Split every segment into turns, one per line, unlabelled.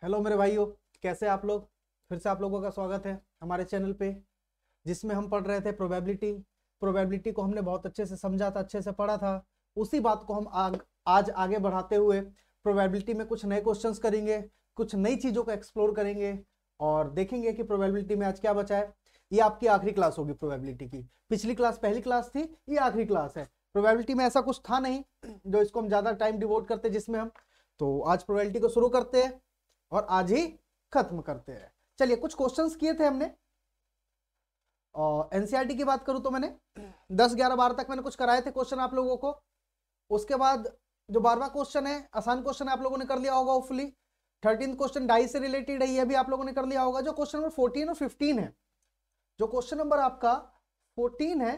Hello मेरे भाइयों, कैसे आप लोग। फिर से आप लोगों का स्वागत है हमारे चैनल पे, जिसमें हम पढ़ रहे थे प्रोबेबिलिटी। प्रोबेबिलिटी को हमने बहुत अच्छे से समझा था, अच्छे से पढ़ा था। उसी बात को हम आज आगे बढ़ाते हुए प्रोबेबिलिटी में कुछ नए क्वेश्चंस करेंगे, कुछ नई चीज़ों को एक्सप्लोर करेंगे और देखेंगे कि प्रोबेबिलिटी में आज क्या बचा है। ये आपकी आखिरी क्लास होगी प्रोबेबिलिटी की। पिछली क्लास पहली क्लास थी, ये आखिरी क्लास है। प्रोबेबिलिटी में ऐसा कुछ था नहीं जो इसको हम ज़्यादा टाइम डिवोट करते, जिसमें हम तो आज प्रोबेबिलिटी को शुरू करते हैं और आज ही खत्म करते हैं। चलिए, कुछ क्वेश्चंस किए थे हमने और एनसीईआरटी की बात करूं तो मैंने 10 11 12 तक मैंने कुछ कराए थे क्वेश्चन आप लोगों को। उसके बाद जो 12वां क्वेश्चन है, आसान क्वेश्चन है, आप लोगों ने कर लिया होगा होपफुली। 13th क्वेश्चन डाई से रिलेटेड है, ये भी आप लोगों ने कर लिया होगा। जो क्वेश्चन नंबर 14 और 15 है, जो क्वेश्चन नंबर आपका 14 है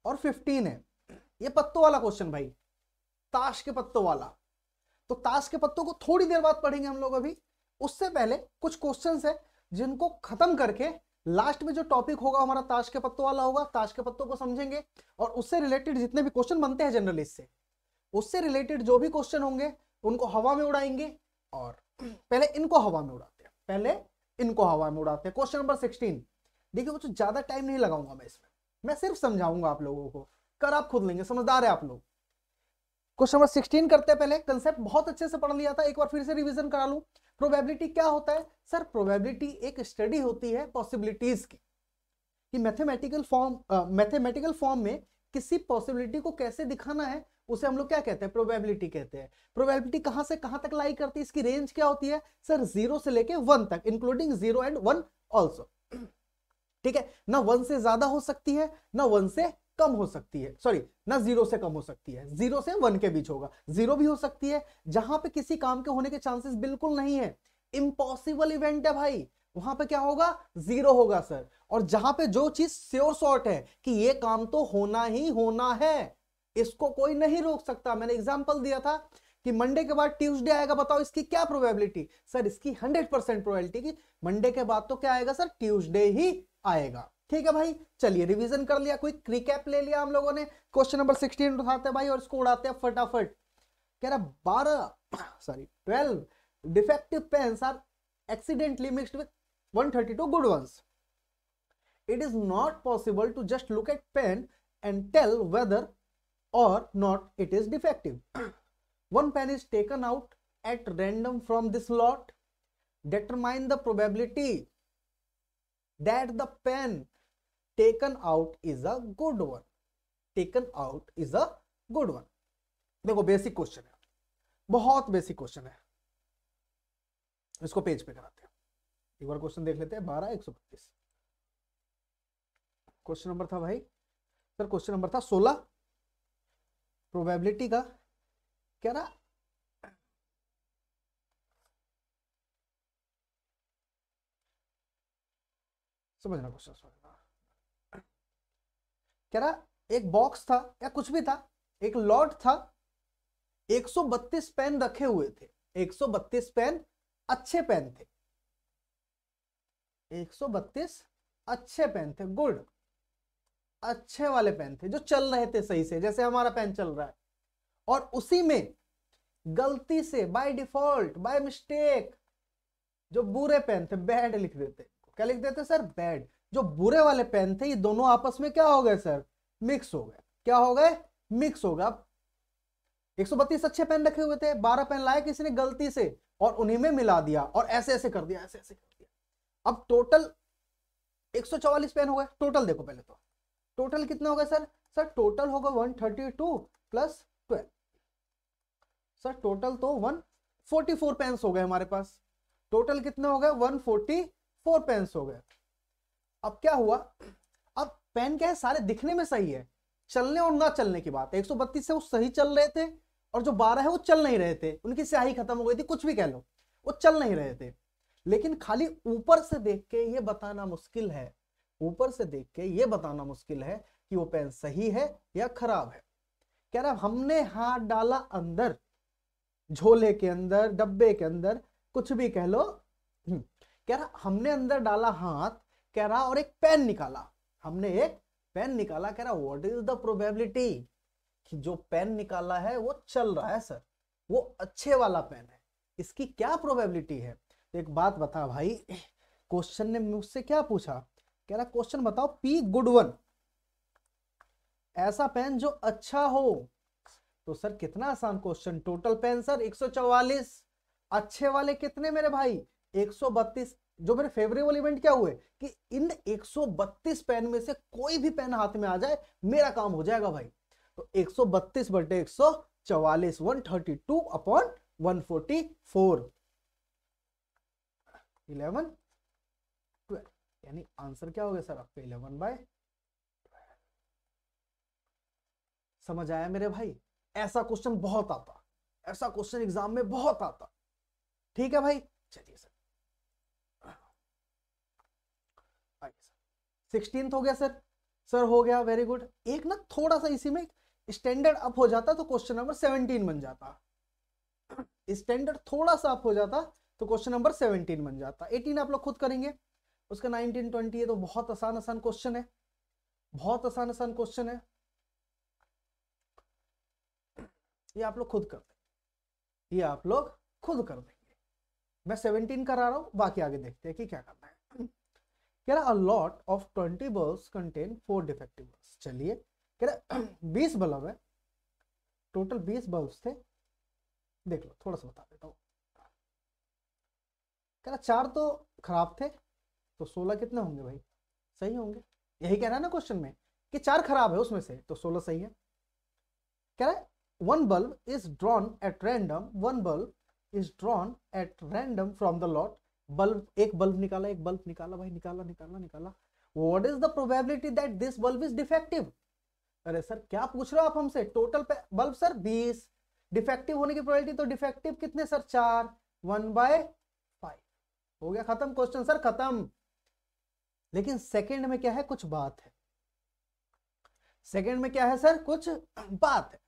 और 15 है, ये पत्तों वाला क्वेश्चन भाई, ताश के पत्तों वाला। तो ताश के पत्तों को थोड़ी देर बाद पढ़ेंगे हम लोग। अभी उससे पहले कुछ क्वेश्चंस है जिनको खत्म करके लास्ट में जो टॉपिक होगा हमारा ताश के पत्तों वाला होगा। ताश के पत्तों को समझेंगे और उससे रिलेटेड जितने भी क्वेश्चन बनते हैं जनरली, उससे रिलेटेड जो भी क्वेश्चन होंगे उनको हवा में उड़ाएंगे। और पहले इनको हवा में उड़ाते हैं, क्वेश्चन नंबर 16। देखिए, कुछ ज्यादा टाइम नहीं लगाऊंगा मैं इसमें, मैं सिर्फ समझाऊंगा आप लोगों को, कर आप खुद लेंगे, समझदार है आप लोग। क्वेश्चन नंबर 16 करते हैं। पहले कंसेप्ट बहुत अच्छे से पढ़ लिया था, एक बार फिर से रिवीजन करा लूं। प्रोबेबिलिटी क्या होता है सर? प्रोबेबिलिटी एक स्टडी होती है पॉसिबिलिटीज की, कि मैथमेटिकल फॉर्म में किसी पॉसिबिलिटी को कैसे दिखाना है, उसे हम लोग क्या कहते हैं? प्रोबेबिलिटी कहते हैं। प्रोबेबिलिटी कहां से कहां तक लाई करती है, इसकी रेंज क्या होती है सर? 0 से लेके 1 तक, इंक्लूडिंग 0 एंड 1 ऑल्सो। ठीक है ना, 1 से ज्यादा हो सकती है ना 1 से कम हो सकती है, सॉरी ना 0 से कम हो सकती है, 0 से 1 के बीच होगा। 0 भी हो सकती है, जहां पे किसी काम के होने के चांसेस बिल्कुल नहीं है, इम्पॉसिबल इवेंट है भाई, वहां पे क्या होगा? 0 होगा सर। और जहां पे जो चीज श्योर शॉर्ट है कि ये काम तो होना ही होना है, इसको कोई नहीं रोक सकता। मैंने एग्जांपल दिया था कि मंडे के बाद ट्यूसडे आएगा, बताओ इसकी क्या प्रोबेबिलिटी सर? इसकी 100% प्रोबेबिलिटी की मंडे के बाद तो क्या आएगा सर? ट्यूसडे ही आएगा। ठीक है भाई, चलिए रिवीजन कर लिया, क्विक रिकैप ले लिया हम लोगों ने। क्वेश्चन नंबर 16 उठाते हैं भाई और इसको उड़ाते हैं फटाफट। कह रहा 12 defective pens are accidentally mixed with 132 good ones. It is not possible to just look at pen and tell whether or not it is defective. One pen is taken out at random from this lot. Determine the probability that the pen taken out is a good one. देखो, basic question है, बहुत basic question है। इसको page पे कराते हैं, एक बार question देख लेते हैं। 12 132 क्वेश्चन नंबर था भाई सर। क्वेश्चन नंबर था 16 प्रोबेबिलिटी का। कह रहा समझना क्वेश्चन, समझना। कह रहा एक बॉक्स था या कुछ भी था, एक लॉट था, 132 पेन रखे हुए थे। 132 पेन अच्छे पेन थे, 132 अच्छे पेन थे, गुड, अच्छे वाले पेन थे जो चल रहे थे सही से, जैसे हमारा पेन चल रहा है। और उसी में गलती से, बाय डिफॉल्ट, बाय मिस्टेक, जो बुरे पेन थे, बैड लिख देते। क्या लिख देते सर? बैड। जो बुरे वाले पेन थे, ये दोनों आपस में क्या हो गए सर? मिक्स हो गए। क्या हो गए? मिक्स हो गए। अब 132 अच्छे पेन रखे हुए थे, 12 पेन लाए किसी ने गलती से और उन्हीं में मिला दिया और ऐसे ऐसे कर दिया, ऐसे ऐसे कर दिया। अब टोटल 144 पेन हो गए। टोटल देखो पहले तो, टोटल कितने हो गए सर? सर टोटल होगा 132 प्लस 12। सर टोटल तो 144 पेन्स हो गए हमारे पास। टोटल कितने हो गए? 144 पेन्स हो गए। अब क्या हुआ? अब पेन क्या है, सारे दिखने में सही है, चलने और ना चलने की बात है। 132 से वो सही चल रहे थे और जो 12 है वो चल नहीं रहे थे, उनकी स्याही खत्म हो गई थी, कुछ भी कह लो, वो चल नहीं रहे थे। लेकिन खाली ऊपर से देख के ये बताना मुश्किल है, ऊपर से देख के ये बताना मुश्किल है कि वो पेन सही है या खराब है। कह रहा हमने हाथ डाला अंदर, झोले के अंदर, डब्बे के अंदर, कुछ भी कह लो। कह रहा हमने अंदर डाला हाथ, कह रहा और एक पेन निकाला, हमने एक पेन निकाला। कह रहा व्हाट इज द प्रोबेबिलिटी कि जो पेन निकाला है वो चल रहा है सर, वो अच्छे वाला पेन है, इसकी क्या प्रोबेबिलिटी है। तो एक बात बता भाई, क्वेश्चन ने मुझसे क्या पूछा, कह रहा क्वेश्चन बताओ पी गुड वन, ऐसा पेन जो अच्छा हो। तो सर कितना आसान क्वेश्चन, टोटल पेन सर 144, अच्छे वाले कितने मेरे भाई 132। जो मेरे फेवरेबल इवेंट क्या हुए कि इन 132 पेन में से कोई भी पेन हाथ में आ जाए मेरा काम हो जाएगा भाई। तो 132 बटे 144, 132 अपॉन 144, 11 12, यानी आंसर क्या हो गया सर आपका 11/12। समझ आया मेरे भाई, ऐसा क्वेश्चन बहुत आता, ऐसा क्वेश्चन एग्जाम में बहुत आता। ठीक है भाई, चलिए सर 16th हो गया सर। सर हो गया, वेरी गुड। एक ना थोड़ा सा इसी में स्टैंडर्ड अप हो जाता तो क्वेश्चन नंबर 17 बन जाता, स्टैंडर्ड थोड़ा सा अप हो जाता तो क्वेश्चन नंबर 17 बन जाता। 18 आप लोग खुद करेंगे, उसका 19 20 है तो बहुत आसान आसान क्वेश्चन है, बहुत आसान आसान क्वेश्चन है, ये आप लोग खुद कर देंगे, ये आप लोग खुद कर देंगे। मैं 17 करा रहा हूं, बाकी आगे देखते हैं कि क्या करना है। कह रहा a lot of 20 bulbs contain 4 defective bulbs. चलिए कह रहा 20 बल्ब है, टोटल 20 बल्ब्स थे, देख लो थोड़ा सा बता देता हूं। कह रहा 4 तो खराब थे, तो 16 कितने होंगे भाई, सही होंगे। यही कह रहा है ना क्वेश्चन में कि 4 खराब है उसमें से, तो 16 सही है। कह रहा है one bulb is drawn at random, one bulb is drawn at random from the lot। Bulb, एक बल्ब निकाला, एक बल्ब निकाला भाई, निकाला निकाला निकाला। What is the probability that this bulb is defective? अरे सर क्या पूछ रहे हो आप हमसे, टोटल बल्ब सर 20, डिफेक्टिव होने की प्रोबेबिलिटी, तो डिफेक्टिव कितने सर 4, 1/5 हो गया, खत्म क्वेश्चन सर, खत्म। लेकिन सेकंड में क्या है, कुछ बात है। सेकंड में क्या है सर, कुछ बात है।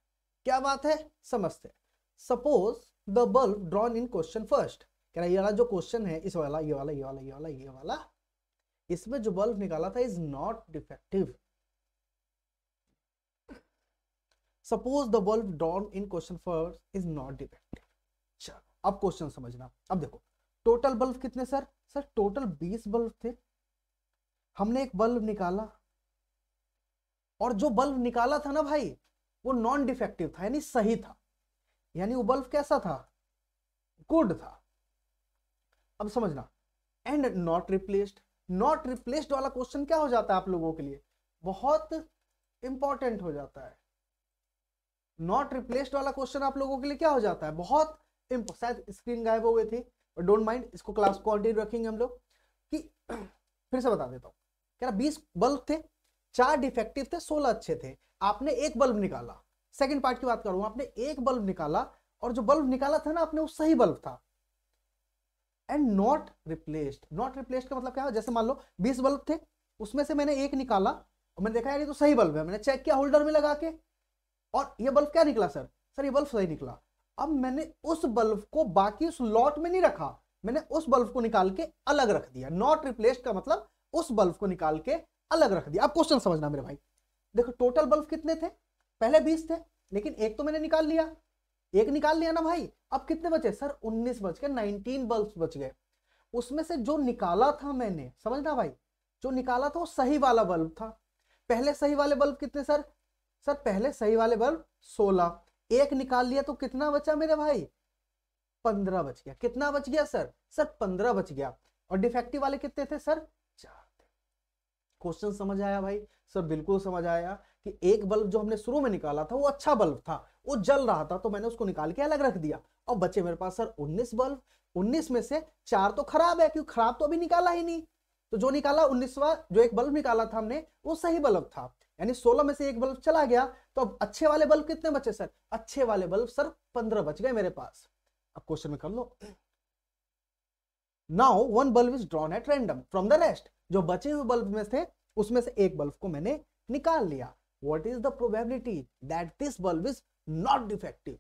क्या बात है समझते हैं। Suppose the bulb drawn in question first, कह रहा ये वाला जो क्वेश्चन है, इस वाला, ये वाला, ये वाला, ये वाला, ये वाला, इसमें जो बल्ब निकाला था is not defective. Suppose the bulb drawn in question first is not defective. चलो अब क्वेश्चन समझना। अब देखो टोटल बल्ब कितने सर, सर टोटल 20 बल्ब थे, हमने एक बल्ब निकाला, और जो बल्ब निकाला था ना भाई वो नॉन डिफेक्टिव था, यानी सही था, यानी वो बल्ब कैसा था, गुड था। अब समझना, and not replaced, not replaced वाला क्वेश्चन क्या हो जाता है आप लोगों के लिए, बहुत इंपॉर्टेंट हो जाता है। नॉट रिप्लेस्ड वाला क्वेश्चन आप लोगों के लिए क्या हो जाता है, बहुत शायद स्क्रीन गायब हो गई थी, डोंट माइंड, इसको क्लास को कंटिन्यू रखेंगे हम लोग। कि फिर से बता देता हूं, कह रहा 20 बल्ब थे, 4 डिफेक्टिव थे, 16 अच्छे थे। आपने एक बल्ब निकाला, सेकंड पार्ट की बात करूं, आपने एक बल्ब निकाला, और जो बल्ब निकाला था ना आपने वो सही बल्ब था। And not replaced, not replaced का मतलब क्या है, जैसे मान लो 20 बल्ब थे, उसमें से मैंने एक निकाला और मैंने देखा यार ये तो सही बल्ब है, मैंने चेक किया होल्डर में लगा के, और ये बल्ब क्या निकला सर, सर ये बल्ब सही निकला। अब मैंने उस बल्ब को बाकी उस लॉट में नहीं रखा, मैंने उस बल्ब को निकाल के अलग रख दिया। नॉट रिप्लेस्ड का मतलब उस बल्ब को निकाल के अलग रख दिया। अब क्वेश्चन समझना मेरे भाई, देखो टोटल बल्ब कितने थे, पहले 20 थे, लेकिन एक तो मैंने निकाल लिया, एक निकाल लिया ना भाई। अब कितने बचे सर, 19 बच गए, 19 बल्ब बच गए। उसमें से जो निकाला था मैंने, समझना भाई, जो निकाला था वो सही वाला बल्ब था। पहले सही वाले बल्ब कितने सर, सर पहले सही वाले बल्ब 16, एक निकाल लिया तो कितना बचा मेरे भाई, 15 बच गया। कितना बच गया सर, सर 15 बच गया। और डिफेक्टिव वाले कितने थे सर, 4 थे। क्वेश्चन समझ आया भाई, सर बिल्कुल समझ आया कि एक बल्ब जो हमने शुरू में निकाला था वो अच्छा बल्ब था, वो जल रहा था, तो मैंने उसको निकाल के अलग रख दिया। और बचे मेरे पास सर 19 बल्ब, 19 में से 4 तो खराब है, क्योंकि खराब तो अभी निकाला ही नहीं, तो जो निकाला 19वां जो एक बल्ब निकाला था हमने वो सही बल्ब था, यानी 16 में से एक बल्ब चला गया। तो अब अच्छे वाले बल्ब कितने बचे सर, अच्छे वाले बल्ब सर 15 बच गए मेरे पास। अब क्वेश्चन में कर लो, now one bulb is drawn at random from the rest, जो बचे हुए बल्ब में थे उसमें से एक बल्ब को मैंने निकाल लिया। What is the probability that this bulb is not defective,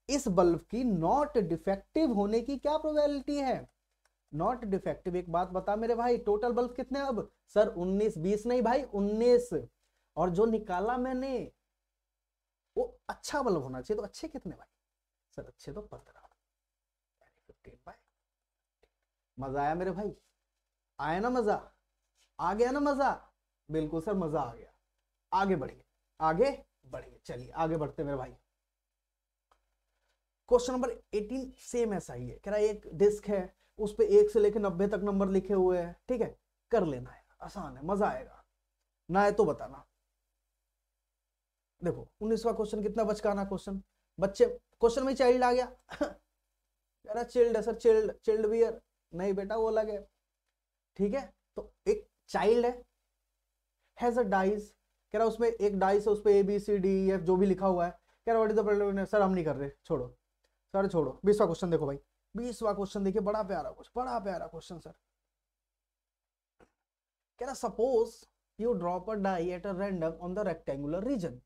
इस बल्ब की नॉट डिफेक्टिव होने की क्या प्रोबेबिलिटी है, नॉट डिफेक्टिव। एक बात बता मेरे भाई, टोटल बल्ब कितने अब सर 19, 20 नहीं भाई 19, और जो निकाला मैंने वो अच्छा बल्ब होना चाहिए, तो अच्छे कितने भाई सर, अच्छे तो 15, 15 बाय। मजा आया मेरे भाई? आया ना मजा? आ गया ना मजा? बिल्कुल सर मजा आ गया। आगे बढ़िए, आगे बढ़िए, चलिए आगे बढ़ते मेरे भाई। क्वेश्चन नंबर 18 सेम ऐसा ही है, कह रहा है एक डिस्क है, उस पे 1 से लेकर 90 तक नंबर लिखे हुए हैं, ठीक है, कर लेना है, आसान है, मजा आएगा ना है तो बताना। देखो 19वां क्वेश्चन कितना बचकाना क्वेश्चन, बच्चे क्वेश्चन में चाइल्ड आ गया कह रहा चिल्ड है सर, चिल्ड, चिल्ड बियर, नहीं बेटा वो अलग है, ठीक है। तो एक चाइल्ड है, हैज अ डाइस, कह रहा उसमें एक डाइस है, उस पे ABCDEF जो भी लिखा हुआ है, कह रहा what is the probability, sir हम नहीं कर रहे, छोड़ो सर छोड़ो। 20वां क्वेश्चन देखो भाई, 20वां क्वेश्चन देखिए, बड़ा प्यारा क्वेश्चन, बड़ा प्यारा क्वेश्चन सर। कह रहा suppose you drop a die at a random on the rectangular region,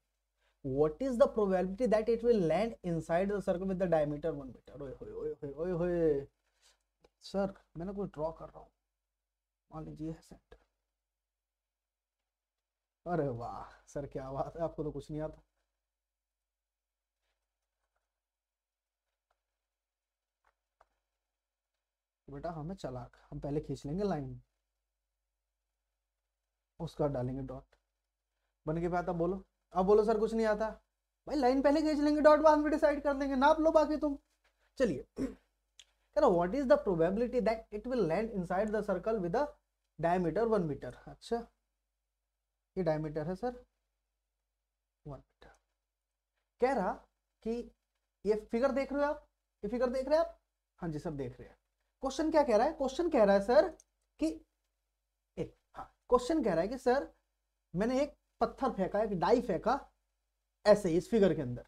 what is the probability that it will land inside the circle with the diameter 1 meter? ओए होए ओए होए ओए होए सर, मैंने कुछ ड्रॉ कर रहा हूँ, मान लीजिए सेंटर। अरे वाह सर क्या बात है, आपको तो कुछ नहीं आता। बेटा हमें चलाक, हम पहले खींच लेंगे लाइन, उसका डालेंगे डॉट, बन के पे आता, बोलो अब बोलो सर कुछ नहीं आता। भाई लाइन पहले खींच लेंगे, डॉट बाद में डिसाइड कर देंगे, नाप लो बाकी तुम। चलिए कह रहा what is the probability that it will land inside the circle with a diameter 1 metre. अच्छा ये डायमीटर है सर 1 मीटर। कह रहा कि ये फिगर देख रहे हो आप, ये फिगर देख रहे हैं आप? हाँ जी सर देख रहे हैं। क्वेश्चन क्या कह रहा है? क्वेश्चन कह रहा है सर कि हाँ क्वेश्चन कह रहा है कि सर मैंने एक पत्थर फेंका, एक डाई फेंका ऐसे इस फिगर के अंदर,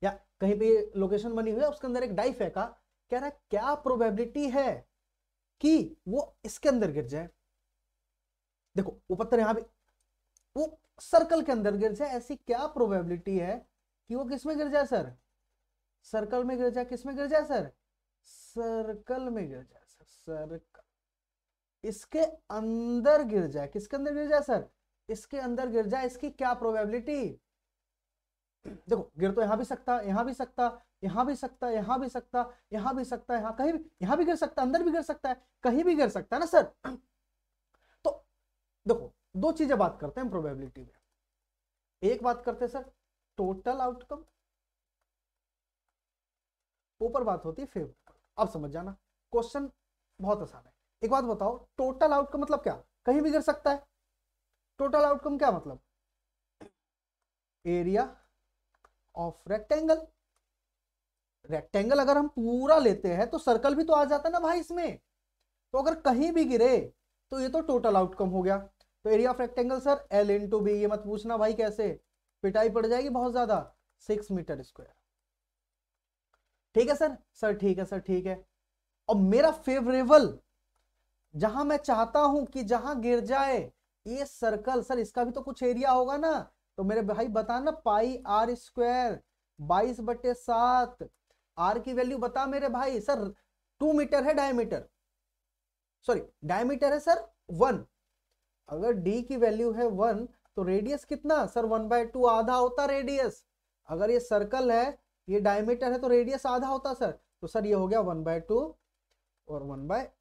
या कहीं पे लोकेशन बनी हुई है उसके अंदर एक डाई फेंका, कह रहा है क्या प्रोबेबिलिटी है कि वो इसके अंदर गिर जाए। देखो वो पत्थर यहां भी, वो सर्कल के अंदर गिर जाए, ऐसी क्या प्रोबेबिलिटी है कि वो किस में गिर जाए सर? सर्कल में गिर जाए। किस में गिर जाए सर? सर्कल में गिर जाए सर, सर्कल, इसके अंदर गिर जाए। किसके अंदर गिर जाए सर? इसके अंदर गिर जाए। इसकी क्या प्रोबेबिलिटी? देखो गिर तो यहां भी सकता, यहां भी सकता, यहां भी सकता, यहां भी सकता, यहां भी सकता, यहां कहीं भी, यहां भी गिर सकता, अंदर भी गिर सकता है, कहीं भी गिर सकता है ना सर। तो देखो दो चीजें बात करते हैं प्रोबेबिलिटी में, एक बात करते हैं सर टोटल आउटकम, ऊपर बात होती है फेवरेबल। अब समझ जाना, क्वेश्चन बहुत आसान है। एक बात बताओ, टोटल आउटकम मतलब क्या? कहीं भी गिर सकता है। टोटल आउटकम क्या मतलब? Area of rectangle. रेक्टेंगल अगर हम पूरा लेते हैं तो सर्कल भी तो आ जाता है ना भाई इसमें, तो अगर कहीं भी गिरे तो ये तो टोटल आउटकम हो गया। तो area of rectangle sir L/B, ये मत पूछना भाई कैसे, पिटाई पड़ जाएगी बहुत ज्यादा, 6 मीटर स्क्वायर। ठीक है सर, सर ठीक है, सर ठीक है। और मेरा फेवरेबल, जहां मैं चाहता हूं कि जहां गिर जाए ये सर्कल, सर इसका भी तो कुछ एरिया होगा ना, तो मेरे भाई बताना πr², 22/7, आर की वैल्यू बता मेरे भाई। सर 2 मीटर है डायमीटर, सॉरी डायमीटर है सर 1, अगर डी की वैल्यू है 1 तो रेडियस कितना सर? 1/2, आधा होता रेडियस। अगर ये सर्कल है, ये डायमीटर है, तो रेडियस आधा होता सर, तो सर ये हो गया 1/2 और 1/,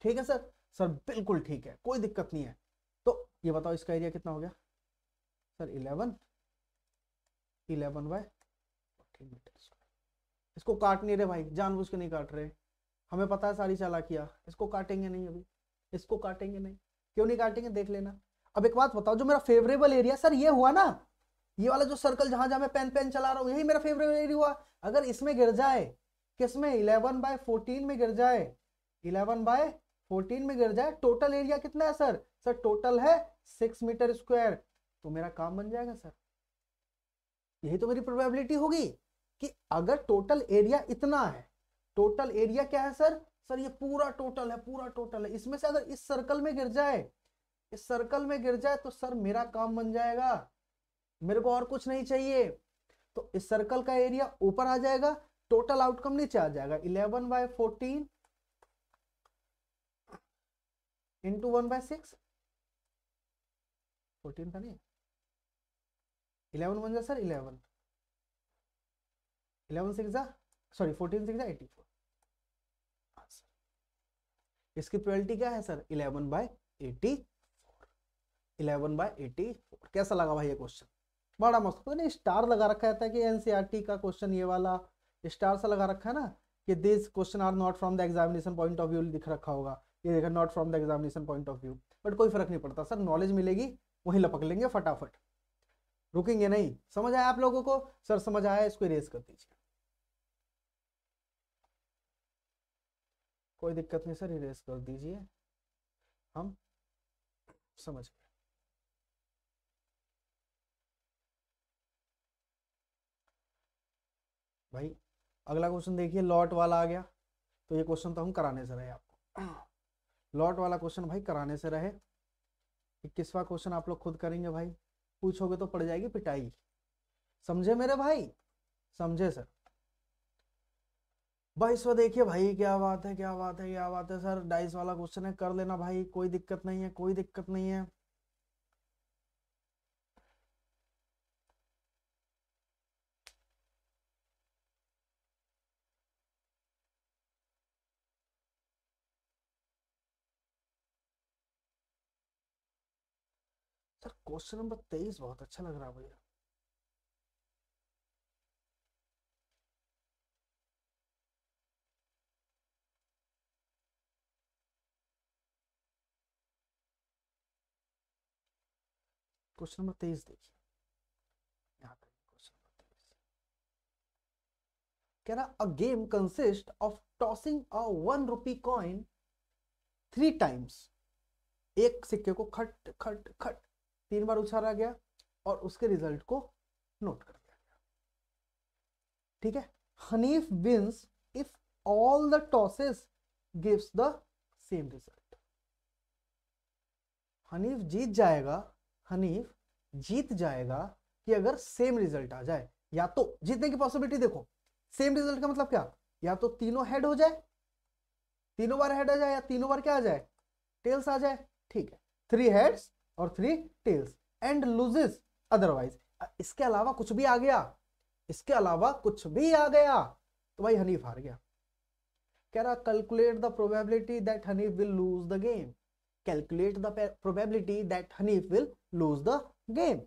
ठीक है सर, सर बिल्कुल ठीक है, कोई दिक्कत नहीं है। तो ये बताओ इसका एरिया कितना हो गया सर? 11/14 मीटर। इसको काट नहीं रहे भाई, जानबूझ के नहीं काट रहे, हमें पता है सारी चालाकियां, इसको काटेंगे नहीं अभी, इसको काटेंगे नहीं। क्यों नहीं काटेंगे देख लेना। अब एक बात बताओ, जो मेरा फेवरेबल एरिया सर ये हुआ ना, ये वाला जो सर्कल जहां जहां मैं पेन पेन चला रहा हूं, यही मेरा फेवरेबल एरिया हुआ। अगर इसमें गिर जाए, किसमें? 11/14 में गिर जाए, 11/14 में गिर जाए, टोटल एरिया कितना है सर? सर टोटल है 6 मीटर स्क्वायर, तो मेरा काम बन जाएगा सर। यही तो मेरी प्रोबेबिलिटी होगी कि अगर टोटल एरिया इतना है, टोटल एरिया क्या है सर? सर ये पूरा टोटल है, पूरा टोटल है, इसमें से अगर इस सर्कल में गिर जाए, इस सर्कल में गिर जाए, तो सर मेरा काम बन जाएगा, मेरे को और कुछ नहीं चाहिए। तो इस सर्कल का एरिया ऊपर आ जाएगा, टोटल आउटकम नीचे आ जाएगा, 11/14 इंटू 1/6, 14 था नहीं, 11 बन जाए सर 11, 11 6 जा सॉरी 14 6 84। इसकी प्रोबेबिलिटी क्या है सर 11/84। 11/84। कैसा लगा भाई ये क्वेश्चन? बड़ा मस्त। तो नहीं स्टार लगा रखा है कि एनसीईआरटी का क्वेश्चन ये वाला स्टार सा लगा रखा है ना कि this question are not from the examination point of view दिख रखा होगा, ये देखा not from the examination point of view. But कोई फर्क नहीं पड़ता सर, नॉलेज मिलेगी वहीं लपक लेंगे फटाफट, रुकेंगे नहीं। समझ आया आप लोगों को? सर समझ आया, इसको इरेज कर दीजिए, कोई दिक्कत नहीं सर, इरेज कर दीजिए, हम समझ गए। भाई अगला क्वेश्चन देखिए, लॉट वाला आ गया। तो ये क्वेश्चन तो हम कराने से रहे आपको, लॉट वाला क्वेश्चन भाई कराने से रहे। 21वां क्वेश्चन आप लोग खुद करेंगे भाई, पूछोगे तो पड़ जाएगी पिटाई, समझे मेरे भाई? समझे सर? 22वां देखिए भाई, क्या बात है क्या बात है क्या बात है सर, डाइस वाला क्वेश्चन है, कर लेना भाई, कोई दिक्कत नहीं है, कोई दिक्कत नहीं है। सर क्वेश्चन नंबर 23 बहुत अच्छा लग रहा है भैया। क्वेश्चन नंबर 23 देखिए, यहाँ पे क्वेश्चन नंबर 23 कह रहा a game consist of tossing a 1 rupee coin 3 times. एक सिक्के को खट खट खट 3 बार उछाला गया और उसके रिजल्ट को नोट कर दिया गया। ठीक है, Hanif wins if all the tosses gives the same result. Hanif जीत जाएगा, हनीफ जीत जाएगा कि अगर सेम रिजल्ट आ जाए। या तो जीतने की पॉसिबिलिटी देखो, सेम रिजल्ट का मतलब क्या, या तो तीनों हेड हो जाए, तीनों बार हेड आ जाए, या तीनों बार क्या आ जाए, टेल्स आ जाए। ठीक है, 3 हेड्स और 3 टेल्स एंड लूजेस अदरवाइज। इसके अलावा कुछ भी आ गया, इसके अलावा कुछ भी आ गया तो भाई हनीफ हार गया। कह रहा calculate the probability that Hanif will lose the game. Calculate the probability that Hanif will lose the game.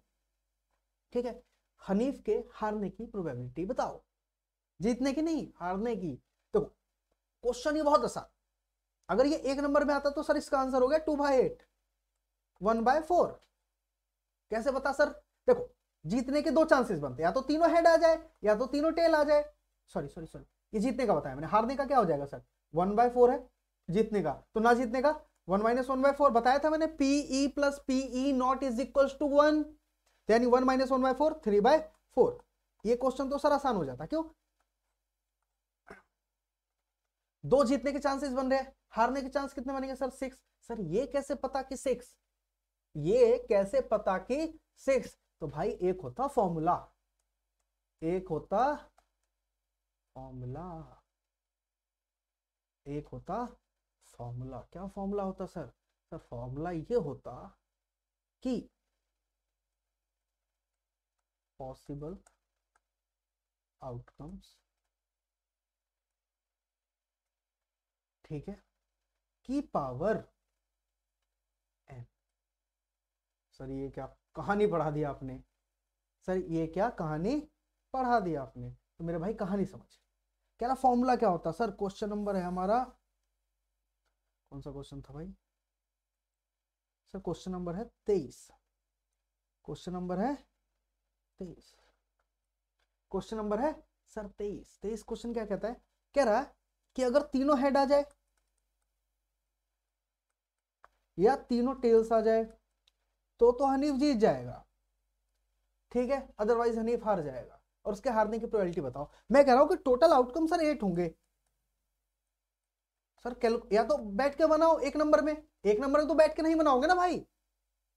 ठीक है, हनीफ के हारने की प्रोबेबिलिटी बताओ, जीतने की नहीं, हारने की। तो क्वेश्चन ये बहुत आसान, अगर ये 1 नंबर में आता तो सर इसका आंसर हो गया 2/8, 1/4। कैसे बता सर? देखो जीतने के 2 चांसेस बनते, या तो तीनों हेड आ जाए या तो तीनों टेल आ जाए। सॉरी सॉरी सॉरी, ये जीतने का बताया मैंने, हारने का क्या हो जाएगा सर? 1/4 है जीतने का, तो ना जीतने का 1 - 1/4 बताया था मैंने, PE + PE not is equal to 1, यानी 1 - 1/4 3/4। ये क्वेश्चन तो सर आसान हो जाता, क्यों? 2 जीतने के चांसेस बन रहे हैं, हारने के चांस कितने बनेंगे सर? 6। सर ये कैसे पता कि 6, ये कैसे पता कि 6? तो भाई एक होता फॉर्मूला, एक होता फॉर्मूला, एक होता फॉर्मूला। क्या फॉर्मूला होता सर? सर फॉर्मूला ये होता कि पॉसिबल आउटकम्स, ठीक है, की पावर n। सर ये क्या कहानी पढ़ा दिया आपने, सर ये क्या कहानी पढ़ा दिया आपने? तो मेरे भाई कहानी समझ। कह रहा फॉर्मूला क्या होता सर? क्वेश्चन नंबर है हमारा, कौन सा क्वेश्चन था भाई सर? क्वेश्चन नंबर है 23, क्वेश्चन नंबर है 23, क्वेश्चन नंबर है सर 23 क्वेश्चन क्या कहता है? कह रहा है कि अगर तीनों हेड आ जाए या तीनों टेल्स आ जाए तो हनीफ जीत जाएगा, ठीक है, अदरवाइज हनीफ हार जाएगा। और उसके हारने की प्रोबेबिलिटी बताओ। मैं कह रहा हूं कि टोटल आउटकम सर 8 होंगे सर। या तो बैठ के बनाओ 1 नंबर में, 1 नंबर में तो बैठ के नहीं बनाओगे ना भाई,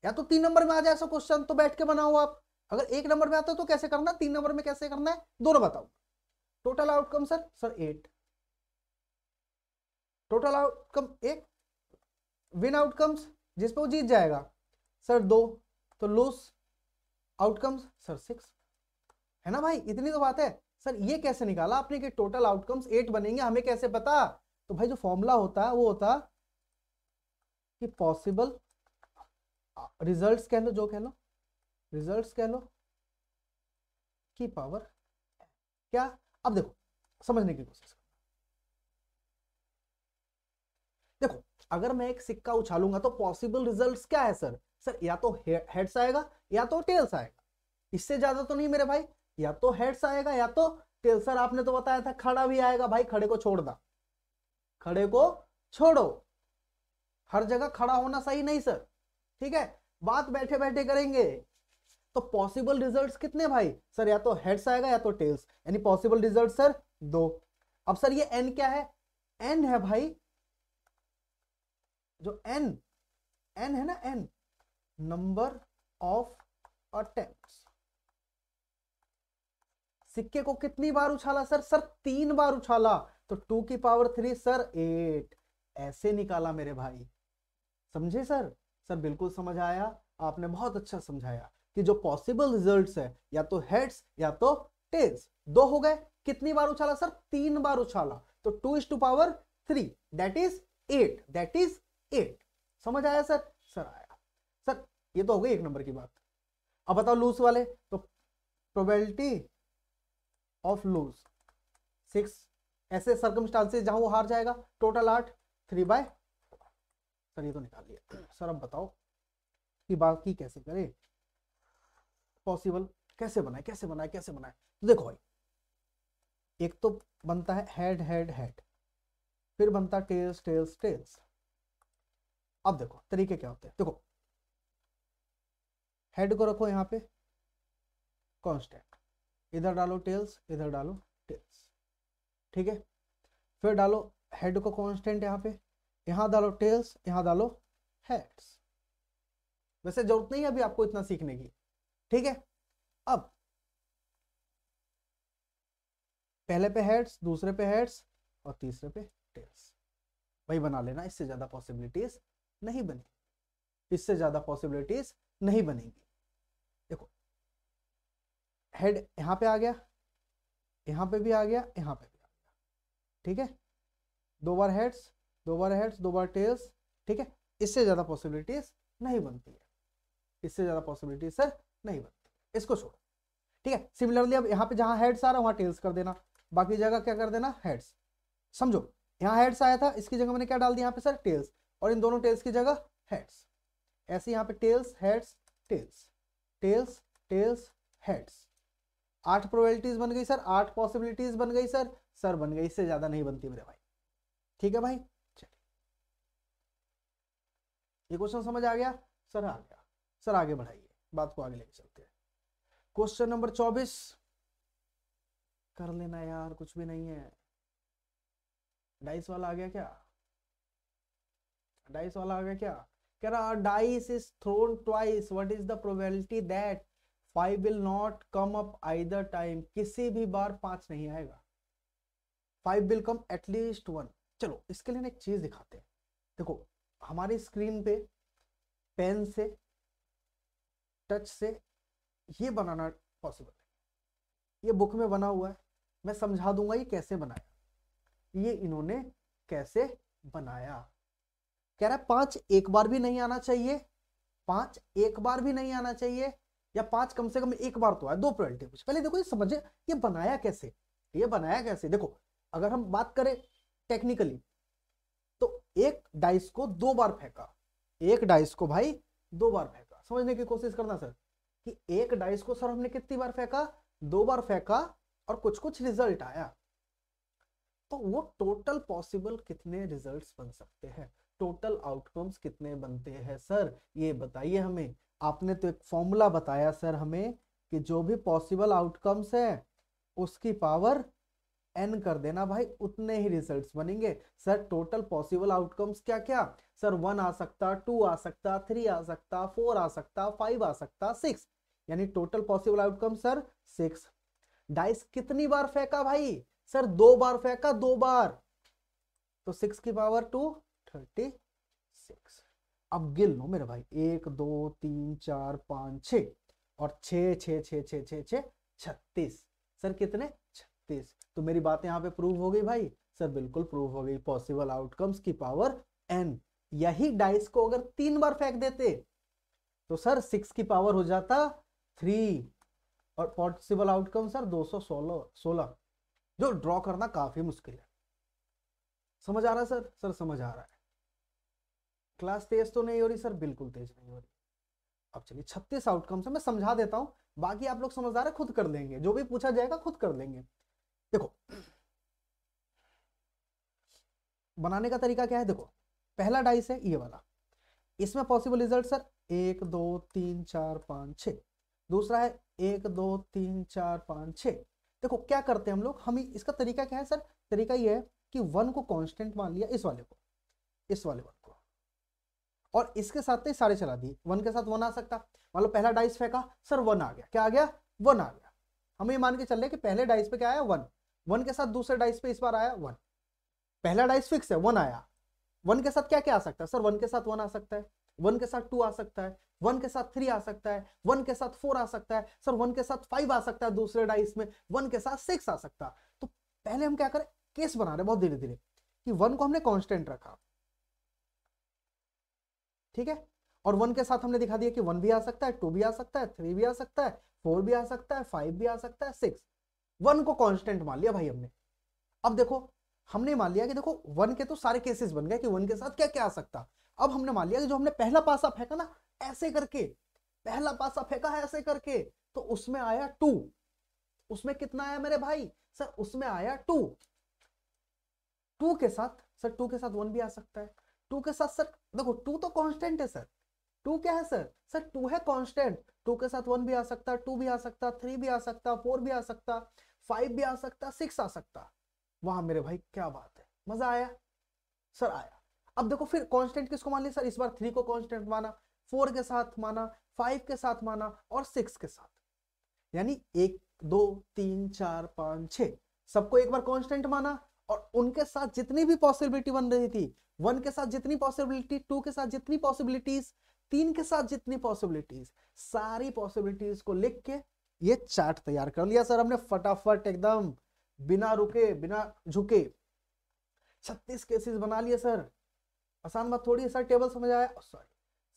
या तो 3 नंबर में आ जाए ऐसा क्वेश्चन तो बैठ के बनाओ आप। अगर 1 नंबर में आता है तो कैसे करना, 3 नंबर में कैसे करना है, दोनों बताओ। Total outcome sir 8, total outcome 1, win outcomes जिस पे वो जीत जाएगा सर 2, तो लूज आउटकम्स सर 6, है ना भाई? इतनी तो बात है, सर ये कैसे निकाला आपने कि टोटल आउटकम्स 8 बनेंगे, हमें कैसे पता? तो भाई जो फॉर्मूला होता है वो होता कि पॉसिबल रिजल्ट्स कह लो, जो कह लो रिजल्ट्स कह लो की पावर क्या। अब देखो समझने की कोशिश करो। देखो अगर मैं एक सिक्का उछालूंगा तो पॉसिबल रिजल्ट्स क्या है सर? सर या तो हेड्स आएगा या तो टेल्स आएगा, इससे ज्यादा तो नहीं मेरे भाई। या तो हेड्स आएगा या तो टेल्स। सर आपने तो बताया था खड़ा भी आएगा, भाई खड़े को छोड़ दा, खड़े को छोड़ो, हर जगह खड़ा होना सही नहीं सर, ठीक है, बात बैठे बैठे करेंगे। तो पॉसिबल रिजल्ट्स कितने भाई? सर या तो हेड्स आएगा या तो टेल्स, यानी पॉसिबल रिजल्ट सर 2। अब सर ये एन क्या है? एन है भाई जो एन है ना, एन नंबर ऑफ अटेम्प्ट्स। सिक्के को कितनी बार उछाला सर? सर 3 बार उछाला, तो 2 की पावर 3 सर 8। ऐसे निकाला मेरे भाई, समझे सर? सर बिल्कुल समझ आया, आपने बहुत अच्छा समझाया कि जो पॉसिबल रिजल्ट्स है या तो हेड्स या तो टेल्स। 2 हो गए, कितनी बार उछाला सर? 3 बार उछाला, तो 2 is to power 3 that is 8, that is 8। समझ आया सर? सर आया सर। ये तो हो गई 1 नंबर की बात। अब बताओ लूज वाले, तो प्रोबेबिलिटी ऑफ लूज 6, ऐसे सर्कमस्टांसेस जहां वो हार जाएगा, टोटल 8, 3/4। सर ये तो निकाल लिया। सर अब बताओ कि बाकी कैसे करें, पॉसिबल कैसे बनाए, कैसे बनाए, कैसे बनाए? तो देखो भाई, एक तो बनता है हेड हेड हेड, फिर बनता है टेल्स टेल्स टेल्स। अब देखो तरीके क्या होते हैं। देखो हेड को रखो यहाँ पे कांस्टेंट, इधर डालो टेल्स, इधर डालो टेल्स, ठीक है। फिर डालो हेड को कांस्टेंट यहाँ पे, यहाँ डालो टेल्स, यहाँ डालो हेड्स। वैसे जरूरत नहीं है अभी आपको इतना सीखने की, ठीक है। अब पहले पे हेड्स, दूसरे पे हेड्स और तीसरे पे टेल्स, वही बना लेना। इससे ज्यादा पॉसिबिलिटीज नहीं बनेगी, इससे ज्यादा पॉसिबिलिटीज नहीं बनेगी। देखो हेड यहां पे आ गया, यहां पे भी आ गया, यहां पे भी आ गया, ठीक है। 2 बार हेड्स, 2 बार हेड्स, 2 बार टेल्स, ठीक है। इससे ज्यादा पॉसिबिलिटीज नहीं बनती है, इससे ज्यादा पॉसिबिलिटीज सर नहीं बनती, इसको छोड़ो, ठीक है। सिमिलरली अब यहाँ पे जहां हेड्स आ रहा है वहां टेल्स कर देना, बाकी जगह क्या कर देना, हेड्स। समझो यहाँ हेड्स आया था, इसकी जगह मैंने क्या डाल दिया यहाँ पे सर, टेल्स, और इन दोनों टेल्स की जगह हेड्स। ऐसे यहाँ पे tails heads tails, tails tails heads. 8 probabilities बन गई सर, 8 पॉसिबिलिटीज बन गई सर, सर बन गई, इससे ज्यादा नहीं बनती मेरे भाई, ठीक है भाई। चलिए ये क्वेश्चन समझ आ गया? सर आ गया। सर आगे बढ़ाइए, बात को आगे लेके चलते हैं। क्वेश्चन नंबर 24 कर लेना यार, कुछ भी नहीं है। डाइस वाला आ गया क्या? डाइस वाला आ गया क्या? कह रहा dice is throne twice, what is the probability that 5 will not come up either time? किसी भी बार 5 नहीं आएगा, 5 विल कम एटलीस्ट 1। चलो इसके लिए ना एक चीज दिखाते हैं। देखो हमारी स्क्रीन पे पेन से, टच से ये बनाना पॉसिबल है, ये बुक में बना हुआ है, मैं समझा दूंगा ये कैसे बनाया, ये इन्होंने कैसे बनाया। कह रहा है 5 एक बार भी नहीं आना चाहिए, 5 एक बार भी नहीं आना चाहिए, या 5 कम से कम एक बार तो आए, 2 प्रोबेबिलिटी कुछ। पहले देखो ये समझे ये बनाया कैसे, ये बनाया कैसे। देखो अगर हम बात करें टेक्निकली, तो एक डाइस को 2 बार फेंका, एक डाइस को भाई 2 बार फेंका। समझने की कोशिश करना सर कि एक डाइस को सर हमने कितनी बार फेंका, 2 बार फेंका, और कुछ कुछ रिजल्ट आया। तो वो टोटल पॉसिबल कितने रिजल्ट्स बन सकते हैं, टोटल आउटकम्स कितने बनते हैं सर, ये बताइए हमें। आपने तो एक फॉर्मूला बताया सर हमें कि जो भी पॉसिबल आउटकम्स है उसकी पावर n कर देना भाई, उतने ही रिजल्ट्स बनेंगे। सर टोटल पॉसिबल आउटकम्स क्या क्या? सर 1 आ सकता, 2 आ सकता, 3 आ सकता, 4 आ सकता, 5 आ सकता, 6, यानी total possible outcome sir 6। Dice कितनी बार फेंका भाई? सर 2 बार फेंका, 2 बार, तो 6 की पावर 2 36। अब गिन लो मेरे भाई, 1 2 3 4 5 6, और 6 6 6 6 6 6 36। सर कितने? 36। तो मेरी बात यहाँ पे प्रूव हो गई भाई? सर बिल्कुल प्रूव हो गई। पॉसिबल आउटकम्स की पावर n। यही डाइस को अगर 3 बार फेंक देते तो सर 6 की पावर हो जाता 3 और पॉसिबल आउटकम सर 216, जो ड्रॉ करना काफी मुश्किल है। समझ आ रहा है सर? सर समझ आ रहा है। क्लास तेज तो नहीं हो रही सर? बिल्कुल तेज नहीं हो रही। अब चलिए 36 आउटकम्स है, मैं समझा देता हूं, बाकी आप लोग समझदार है, खुद कर लेंगे, जो भी पूछा जाएगा खुद कर लेंगे। देखो बनाने का तरीका क्या है, देखो पहला डाइस है ये वाला, इसमें पॉसिबल रिजल्ट सर 1 2 3 4 5 6। दूसरा है 1 2 3 4 5 6। देखो क्या करते हैं हम लोग, हम इसका तरीका क्या है सर? तरीका ये है कि 1 को कांस्टेंट मान लिया, इस वाले को, इस वाले 1 को, और इसके साथ ही सारे चला दिए। 1 के साथ 1 आ सकता, मान लो पहला डाइस फेंका सर 1 आ गया, क्या आ गया? 1 आ गया। हम ये मान के चल रहे कि पहले डाइस पे क्या आया? 1। 1 के साथ दूसरे डाइस पे इस बार आया 1। पहला डाइस फिक्स है 1 आया। 1 के साथ क्या क्या आ सकता है सर? 1 के साथ 1 आ सकता है, 1 के साथ 2 आ सकता है, 1 के साथ 3 आ सकता है, 1 के साथ 4 आ सकता है सर, 1 के साथ 5 आ सकता है दूसरे डाइस में, 1 के साथ 6 आ सकता है। तो पहले हम क्या करें, केस बना रहे बहुत धीरे धीरे कि 1 को हमने कांस्टेंट रखा, ठीक है, और 1 के साथ हमने दिखा दिया कि 1 भी आ सकता है, 2 भी आ सकता है, 3 भी आ सकता है, 4 भी आ सकता है, 5 भी आ सकता है, 6। 1 को कांस्टेंट मान लिया भाई हमने। अब देखो हमने मान लिया कि देखो 1 के तो सारे केसेस बन गए कि 1 के साथ क्या क्या आ सकता। अब हमने मान लिया कि जो हमने पहला पासा फेंका ना ऐसे करके, पहला पासा फेंका है ऐसे करके, तो उसमें आया 2। उसमें कितना आया मेरे भाई? सर उसमें आया 2। 2 के साथ सर, 2 के साथ 1 भी आ सकता है, 2 के साथ सर देखो 2 तो कांस्टेंट है सर, 2 क्या है सर? सर 2 है कांस्टेंट। 2 के साथ 1 भी आ सकता, 2 भी आ सकता, 3 भी आ सकता, 4 भी आ सकता, 5 भी आ सकता, 6 आ सकता। वाह मेरे भाई क्या बात है, मजा आया सर? आया। अब देखो फिर कांस्टेंट किसको मान लिया सर? इस बार 3 को कांस्टेंट माना, 4 के साथ माना, 5 के साथ माना और 6 के साथ, यानी 1 2 3 4 5 6 सबको एक बार कांस्टेंट माना, और उनके साथ जितनी भी पॉसिबिलिटी बन रही थी, 1 के साथ जितनी पॉसिबिलिटी, 2 के साथ जितनी पॉसिबिलिटीज, 3 के साथ जितनी पॉसिबिलिटीज, सारी पॉसिबिलिटीज को लिख के ये चार्ट तैयार कर लिया सर हमने फटाफट एकदम, बिना रुके बिना झुके। 36 केसेस बना लिए सर। आसान बात थोड़ी है सर। टेबल समझ आया? सॉरी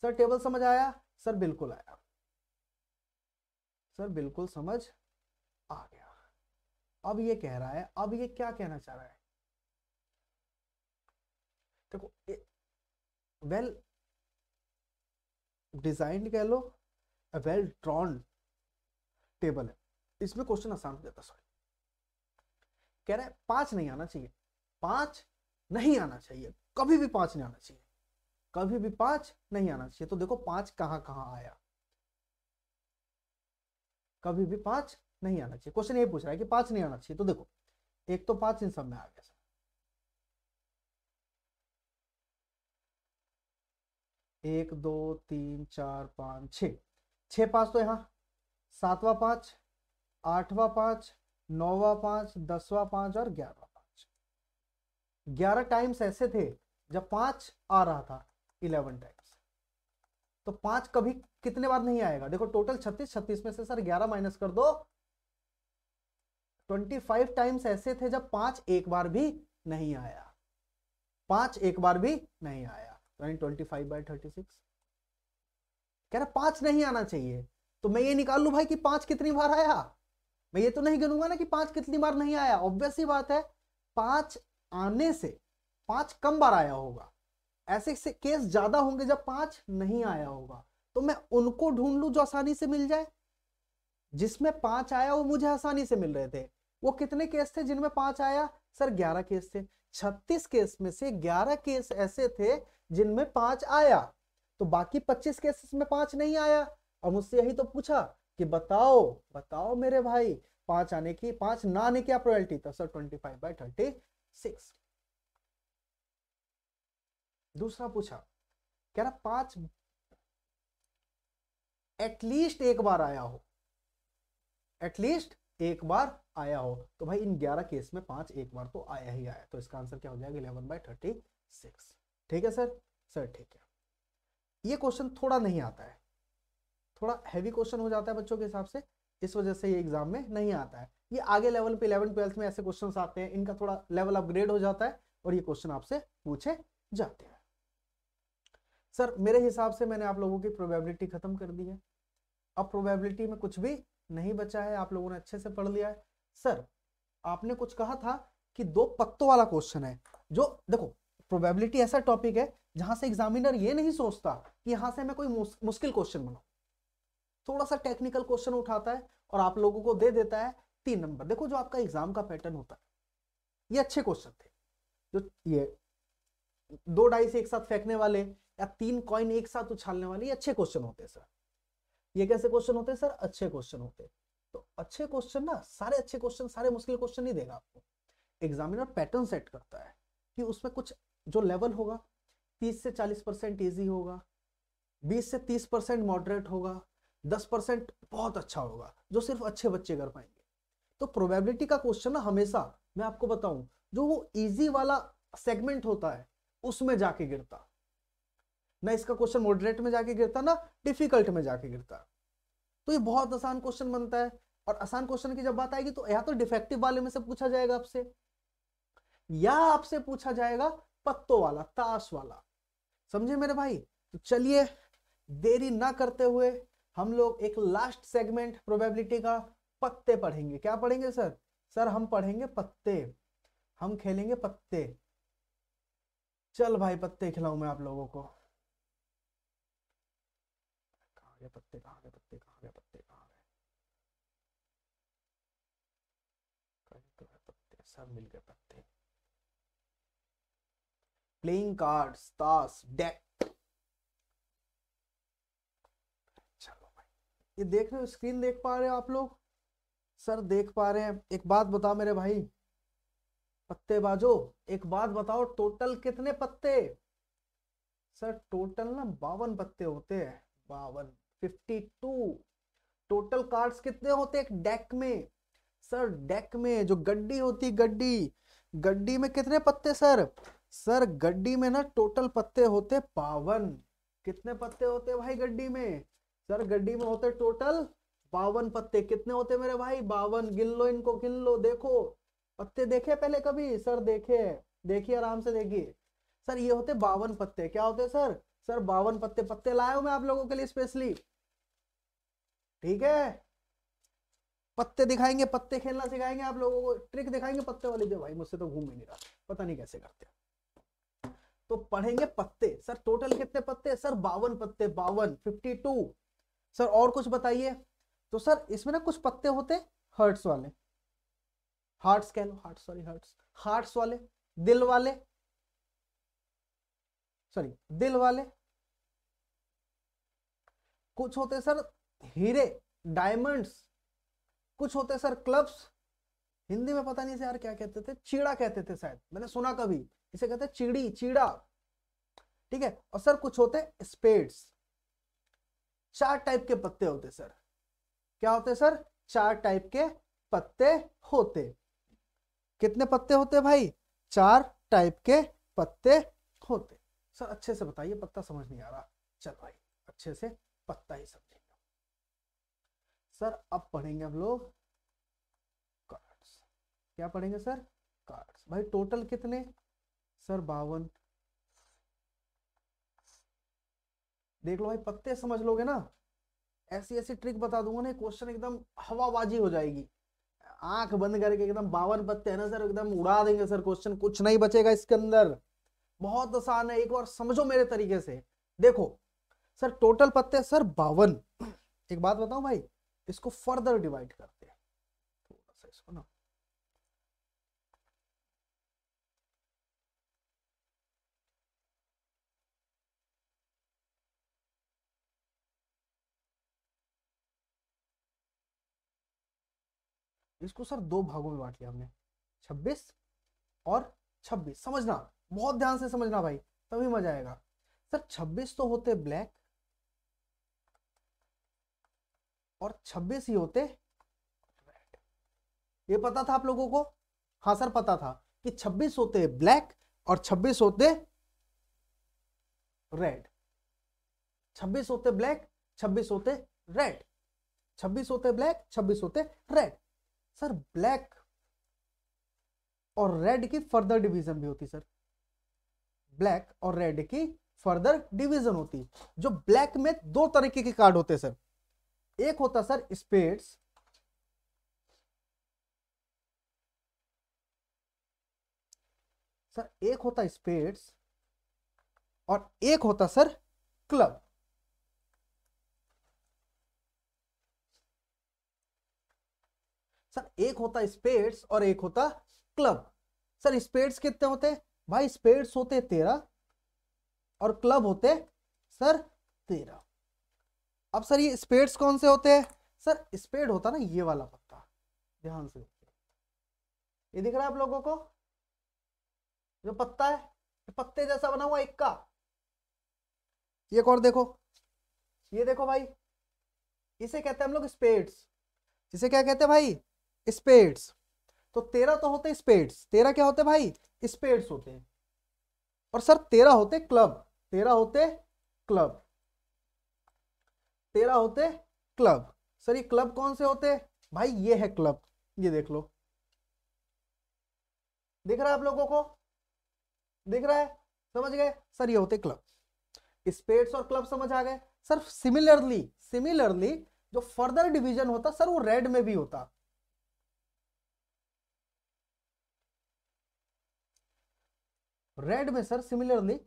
सर, टेबल समझ आया? सर बिल्कुल आया, सर बिल्कुल समझ आ गया। अब ये कह रहा है, अब ये क्या कहना चाह रहा है, देखो वेल डिजाइंड कह लो, वेल ड्रॉन टेबल है, इसमें क्वेश्चन आसान हो जाता। सॉरी कह रहा है 5 नहीं आना चाहिए, 5 नहीं आना चाहिए, कभी भी 5 नहीं आना चाहिए, कभी भी 5 नहीं आना चाहिए। तो देखो 5 कहां कहां आया, कभी भी 5 नहीं आना चाहिए। क्वेश्चन ये पूछ रहा है कि 5 नहीं आना चाहिए, तो देखो एक तो 5 इन सब में आ गया सर, 1 2 3 4 5 6, 6 5 तो यहाँ, 7वां 5, 8वां 5, 9वां 5, 10वां 5 और 11वां 5। 11 टाइम्स ऐसे थे जब 5 आ रहा था, 11 टाइम्स। तो 5 कभी कितने बार नहीं आएगा? देखो टोटल 36, 36 में से सर 11 माइनस कर दो, 25 टाइम्स ऐसे थे जब 5 एक बार भी नहीं आया, 5 एक बार भी नहीं आया, यानी 25/36। कह रहा 5 नहीं आना चाहिए, तो मैं ये निकाल लू भाई कि 5 कितनी बार आया। मैं ये तो नहीं गिनूंगा ना कि 5 कितनी बार नहीं आया, ऑब्वियस सी बात है 5 आने से 5 कम बार आया होगा, ऐसे से केस ज्यादा होंगे जब 5 नहीं आया होगा। तो मैं उनको ढूंढ लू जो आसानी से मिल जाए, जिसमें 5 आया वो मुझे आसानी से मिल रहे थे। वो कितने केस थे जिनमें 5 आया? सर 11 केस थे। 36 केस में से 11 केस ऐसे थे जिनमें 5 आया, तो बाकी 25 केसेस में 5 नहीं आया। और मुझसे यही तो पूछा कि बताओ बताओ मेरे भाई 5 आने की, 5 ना आने की क्या प्रोबेबिलिटी? तो सर 25/36। दूसरा पूछा, कह रहा 5 एटलीस्ट एक बार आया हो, एटलीस्ट एक बार आया हो। तो भाई इन 11 केस में 5 एक बार तो आया ही आया, तो इसका आंसर क्या हो जाएगा? 11/36। ठीक है सर? सर ठीक है। ये क्वेश्चन थोड़ा नहीं आता है, थोड़ा हैवी क्वेश्चन हो जाता है बच्चों के हिसाब से, इस वजह से ये एग्जाम में नहीं आता है। ये आगे लेवल पे 11th 12th में ऐसे क्वेश्चन आते हैं, इनका थोड़ा लेवल अपग्रेड हो जाता है और ये क्वेश्चन आपसे पूछे जाते हैं। सर मेरे हिसाब से मैंने आप लोगों की प्रोबेबिलिटी खत्म कर दी है, अब प्रोबेबिलिटी में कुछ भी नहीं बचा है, आप लोगों ने अच्छे से पढ़ लिया है। सर आपने कुछ कहा था कि 2 पत्तों वाला क्वेश्चन है, जो देखो प्रोबेबिलिटी ऐसा टॉपिक है जहां से एग्जामिनर ये नहीं सोचता कि यहां से मैं कोई मुश्किल क्वेश्चन बनाऊं, थोड़ा सा टेक्निकल क्वेश्चन उठाता है और आप लोगों को दे देता है 3 नंबर। देखो जो आपका एग्जाम का पैटर्न होता है, ये अच्छे क्वेश्चन थे, जो ये 2 डाइस एक साथ फेंकने वाले या 3 कॉइन एक साथ उछालने वाले, ये अच्छे क्वेश्चन होते हैं सर। ये कैसे क्वेश्चन होते हैं सर? अच्छे क्वेश्चन होते हैं। तो अच्छे क्वेश्चन ना, सारे अच्छे क्वेश्चन सारे मुश्किल क्वेश्चन नहीं देगा आपको। एग्जामिनर पैटर्न सेट करता है कि उसमें कुछ जो लेवल होगा 30 से 40% ईजी होगा, 20 से 30% मॉडरेट होगा, 10% बहुत अच्छा होगा जो सिर्फ अच्छे बच्चे कर पाएंगे। तो प्रोबेबिलिटी का क्वेश्चन ना हमेशा मैं आपको बताऊं, जो वो इजी वाला सेगमेंट होता है उसमें जाके गिरता, ना इसका क्वेश्चन मॉडरेट में जाके गिरता ना डिफिकल्ट में जाके गिरता। तो ये बहुत आसान क्वेश्चन बनता है, और आसान क्वेश्चन की जब बात आएगी तो या तो डिफेक्टिव वाले में से पूछा जाएगा आपसे, या आपसे पूछा जाएगा पत्तों वाला, ताश वाला। समझे मेरे भाई? तो चलिए देरी ना करते हुए हम लोग एक लास्ट सेगमेंट प्रोबेबिलिटी का, पत्ते पढ़ेंगे। क्या पढ़ेंगे सर? सर हम पढ़ेंगे पत्ते, हम खेलेंगे पत्ते। चल भाई पत्ते खिलाऊं मैं आप लोगों को। कहाँ गए पत्ते, कहाँ गए पत्ते, कहाँ गए पत्ते, कहाँ गए? कहीं तो है पत्ते, सब मिल गए पत्ते। प्लेइंग कार्ड्स, ताश, डेक। चलो भाई, ये देख रहे हो, स्क्रीन देख पा रहे हो आप लोग? सर देख पा रहे हैं। एक बात बताओ मेरे भाई पत्तेबाजो, एक बात बताओ, टोटल कितने पत्ते? सर टोटल ना 52 पत्ते होते हैं, 52, 52। टोटल कार्ड्स कितने होते हैं एक डेक में? सर डेक में जो गड्डी होती, गड्डी, गड्डी में कितने पत्ते सर? सर गड्डी में ना टोटल पत्ते होते 52। कितने पत्ते होते भाई गड्डी में? सर गड्डी में होते टोटल 52 पत्ते। कितने होते मेरे भाई? 52। गिन लो इनको, गिन लो। देखो पत्ते देखे पहले कभी? सर देखे, देखिए आराम से देखिए। सर ये होते 52 पत्ते। क्या होते सर? सर 52 पत्ते। पत्ते लाया हूं मैं आप लोगों के लिए स्पेशली, ठीक है? पत्ते दिखाएंगे, पत्ते खेलना सिखाएंगे आप लोगों को, ट्रिक दिखाएंगे पत्ते वाली। जो भाई मुझसे तो घूम ही नहीं रहा, पता नहीं कैसे करते। तो पढ़ेंगे पत्ते। सर टोटल कितने पत्ते? सर 52 पत्ते, 52, 52। सर और कुछ बताइए। तो सर इसमें ना कुछ पत्ते होते हर्ट्स वाले, हार्ट्स कह लो, हार्ट, सॉरी हार्ट्स, हार्ट्स वाले, दिल वाले, सॉरी दिल वाले। कुछ होते सर हीरे, डायमंड्स। कुछ होते सर क्लब्स। हिंदी में पता नहीं से यार क्या कहते थे, चीड़ा कहते थे शायद, मैंने सुना कभी, इसे कहते चिड़ी, चीड़ा, ठीक है? और सर कुछ होते स्पेड्स। 4 टाइप के पत्ते होते सर। क्या होते सर? 4 टाइप के पत्ते होते। कितने पत्ते होते भाई? 4 टाइप के पत्ते होते। सर अच्छे से बताइए, पत्ता समझ नहीं आ रहा। चल भाई अच्छे से पत्ता ही समझेंगे। सर अब पढ़ेंगे हम लोग कार्ड्स। क्या पढ़ेंगे सर? कार्ड्स। भाई टोटल कितने? सर 52। देख लो भाई, पत्ते समझ लोगे ना, ऐसी ऐसी ट्रिक बता दूंगा ना, क्वेश्चन एकदम हवाबाजी हो जाएगी। आंख बंद करके एकदम 52 पत्ते है ना सर, एकदम उड़ा देंगे सर क्वेश्चन, कुछ नहीं बचेगा इसके अंदर। बहुत आसान है, एक बार समझो मेरे तरीके से। देखो सर टोटल पत्ते सर 52। एक बात बताऊं भाई, इसको फर्दर डिवाइड करते हैं थोड़ा सा, इसको ना इसको सर 2 भागों में बांट लिया हमने, 26 और 26। समझना, बहुत ध्यान से समझना भाई, तभी मजा आएगा। सर 26 तो होते ब्लैक और 26 ही होते रेड। ये पता था आप लोगों को? हाँ सर पता था कि 26 होते ब्लैक और 26 होते रेड। 26 होते ब्लैक, 26 होते रेड। 26 होते ब्लैक, 26 होते रेड। सर ब्लैक और रेड की फर्दर डिवीजन भी होती सर, ब्लैक और रेड की फर्दर डिवीजन होती। जो ब्लैक में दो तरीके के कार्ड होते सर, एक होता सर स्पेड्स, सर एक होता स्पेड्स और एक होता सर क्लब। सर एक होता स्पेड्स और एक होता क्लब। सर स्पेड्स कितने होते हैं भाई? स्पेड्स होते 13 और क्लब होते सर 13। अब सर ये स्पेड्स कौन से होते हैं? सर स्पेड होता ना ये वाला पत्ता, ध्यान से ये दिख रहा है आप लोगों को, जो पत्ता है पत्ते जैसा बना हुआ एक का। एक और देखो, ये देखो भाई, इसे कहते हैं हम लोग स्पेड्स। इसे क्या कहते हैं भाई? स्पेड्स। तो 13 तो होते स्पेड्स, 13 क्या होते भाई? स्पेड्स होते हैं। और सर 13 होते क्लब, 13 होते क्लब, 13 होते क्लब। सर ये क्लब कौन से होते भाई? ये है क्लब, ये देख लो, दिख रहा है आप लोगों को? दिख रहा है? समझ गए सर? ये होते क्लब। स्पेड्स और क्लब समझ आ गए सर। सिमिलरली जो फर्दर डिवीजन होता सर वो रेड में भी होता। रेड में सर सिमिलरली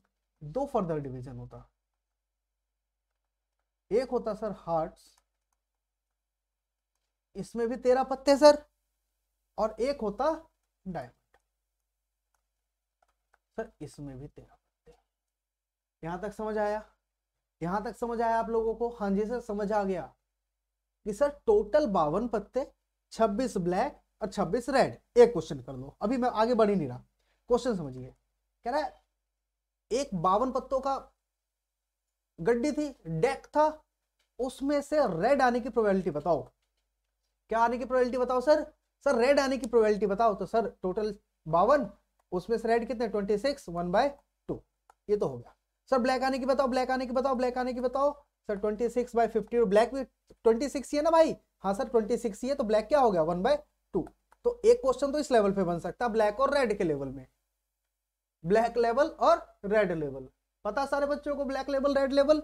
दो फर्दर डिवीजन होता, एक होता सर हार्ट्स, इसमें भी 13 पत्ते सर, और एक होता डायमंड, सर इसमें भी 13 पत्ते। यहां तक समझ आया? यहां तक समझ आया आप लोगों को? हाँ जी सर समझ आ गया कि सर टोटल 52 पत्ते, 26 ब्लैक और 26 रेड। एक क्वेश्चन कर लो, अभी मैं आगे बढ़ ही नहीं रहा, क्वेश्चन समझिए। कह रहा है एक 52 पत्तों का गड्डी थी, डेक था, उसमें से रेड आने की प्रोबेबिलिटी बताओ। क्या आने की प्रोबेबिलिटी बताओ सर? सर रेड आने की प्रोबेबिलिटी बताओ। तो सर टोटल 52, उसमें से रेड कितने? 26, 1/2। ये तो हो गया। सर ब्लैक आने की बताओ, ब्लैक आने की बताओ, ब्लैक आने की बताओ। सर 26/50, ब्लैक भी 26 ही है ना भाई? हाँ सर 26 ही है, तो ब्लैक क्या हो गया? 1/2। तो एक क्वेश्चन तो इस लेवल पे बन सकता है, ब्लैक और रेड के लेवल में, ब्लैक लेवल और रेड लेवल। पता सारे बच्चों को ब्लैक लेवल रेड लेवल?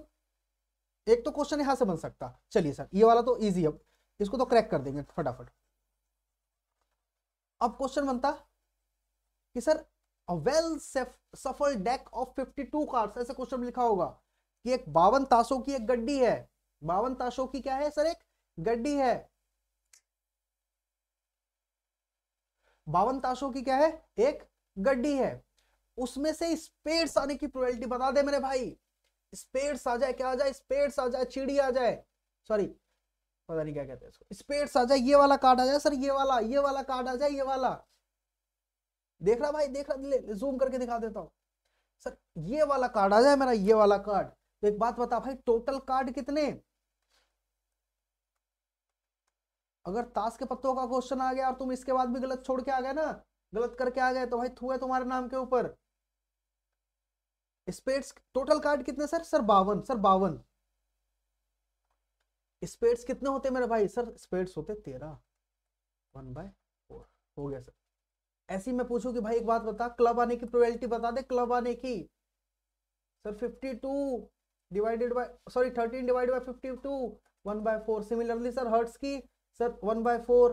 एक तो क्वेश्चन यहां से बन सकता। चलिए सर ये वाला तो इजी है, इसको तो क्रैक कर देंगे फटाफट। अब क्वेश्चन बनता कि sir a well shuffled deck of 52 cards, ऐसे क्वेश्चन लिखा होगा कि एक 52 ताशों की एक गड्डी है। 52 ताशों की क्या है सर? एक गड्डी है। 52 ताशों की क्या है? एक गड्डी है। उसमें से स्पेड्स आने की प्रोबेबिलिटी बता दे मेरे भाई। स्पेड्स आ जाए, क्या आ जाए? स्पेड्स आ जाए, चिड़ी आ जाए, सॉरी पता नहीं क्या कहते हैं इसको, स्पेड्स आ जाए, ये वाला कार्ड आ जाए सर, ये वाला कार्ड आ जाए, ये वाला। देख रहा भाई? देख रहा? जूम करके दिखा देता हूं सर, ये वाला कार्ड आ जाए मेरा, ये वाला कार्ड। तो एक बात बता भाई, टोटल कार्ड कितने? अगर ताश के पत्तों का क्वेश्चन आ गया और तुम इसके बाद भी गलत छोड़ के आ गए ना, गलत करके आ गए, तो भाई थू है तुम्हारे नाम के ऊपर। स्पेड्स टोटल कार्ड कितने सर? Sir 52, sir 52। स्पेड्स कितने होते मेरे भाई? सर स्पेड्स होते 13, 1/4 हो गया सर। ऐसी मैं पूछूं कि भाई एक बात बता, क्लब आने की प्रोबेबिलिटी बता दे, क्लब आने की। Sir 52 divided by, sorry 13 divided by 52, 1/4। Similarly sir hearts की, सर 1/4।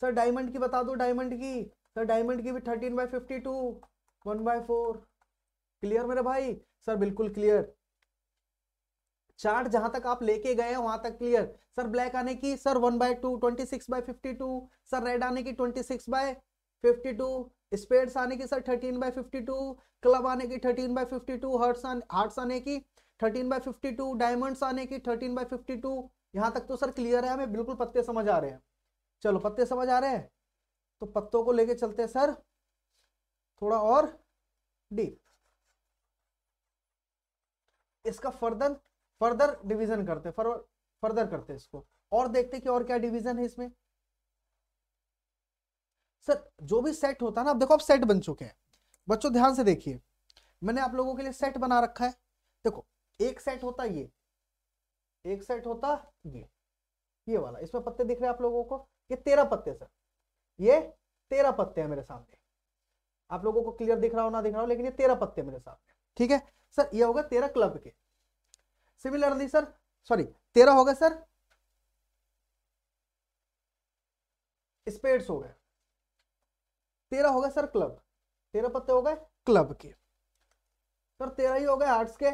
सर डायमंड की बता दो, डायमंड की। सर डायमंड की भी 13/52, 1/4। क्लियर मेरे भाई? सर बिल्कुल क्लियर। चार्ट जहां तक आप लेके गए हैं वहां तक क्लियर। सर ब्लैक आने की सर 1/2, 26/52। सर रेड आने की 26/52। स्पेड्स आने की सर 13/52। क्लब आने की 13/52। हार्ट्स आने की 13/52। डायमंड्स आने की 13/52। यहां तक तो सर क्लियर है, हमें बिल्कुल पत्ते समझ आ रहे हैं। चलो पत्ते समझ आ रहे हैं, तो पत्तों को लेके चलते हैं सर थोड़ा और डीप। इसका फर्दर डिवीजन करते, फर्दर करते इसको और देखते कि और क्या डिवीजन है इसमें। सर जो भी सेट होता है ना, अब देखो अब सेट बन चुके हैं बच्चों, ध्यान से देखिए, मैंने आप लोगों के लिए सेट बना रखा है। देखो एक सेट होता है ये, एक सेट होता ये वाला, इसमें पत्ते दिख रहे हैं आप लोगों को, ये 13 पत्ते सर, ये 13 पत्ते हैं मेरे सामने, आप लोगों को क्लियर दिख रहा हो ना दिख रहा हो, लेकिन ये 13 पत्ते मेरे सामने, ठीक है सर। ये होगा 13 क्लब के। सिमिलरली सर, सॉरी 13 हो गए सर स्पेड्स हो गए, 13 हो गए सर क्लब, 13 पत्ते हो गए क्लब के सर, 13 ही हो गए हार्ट्स के,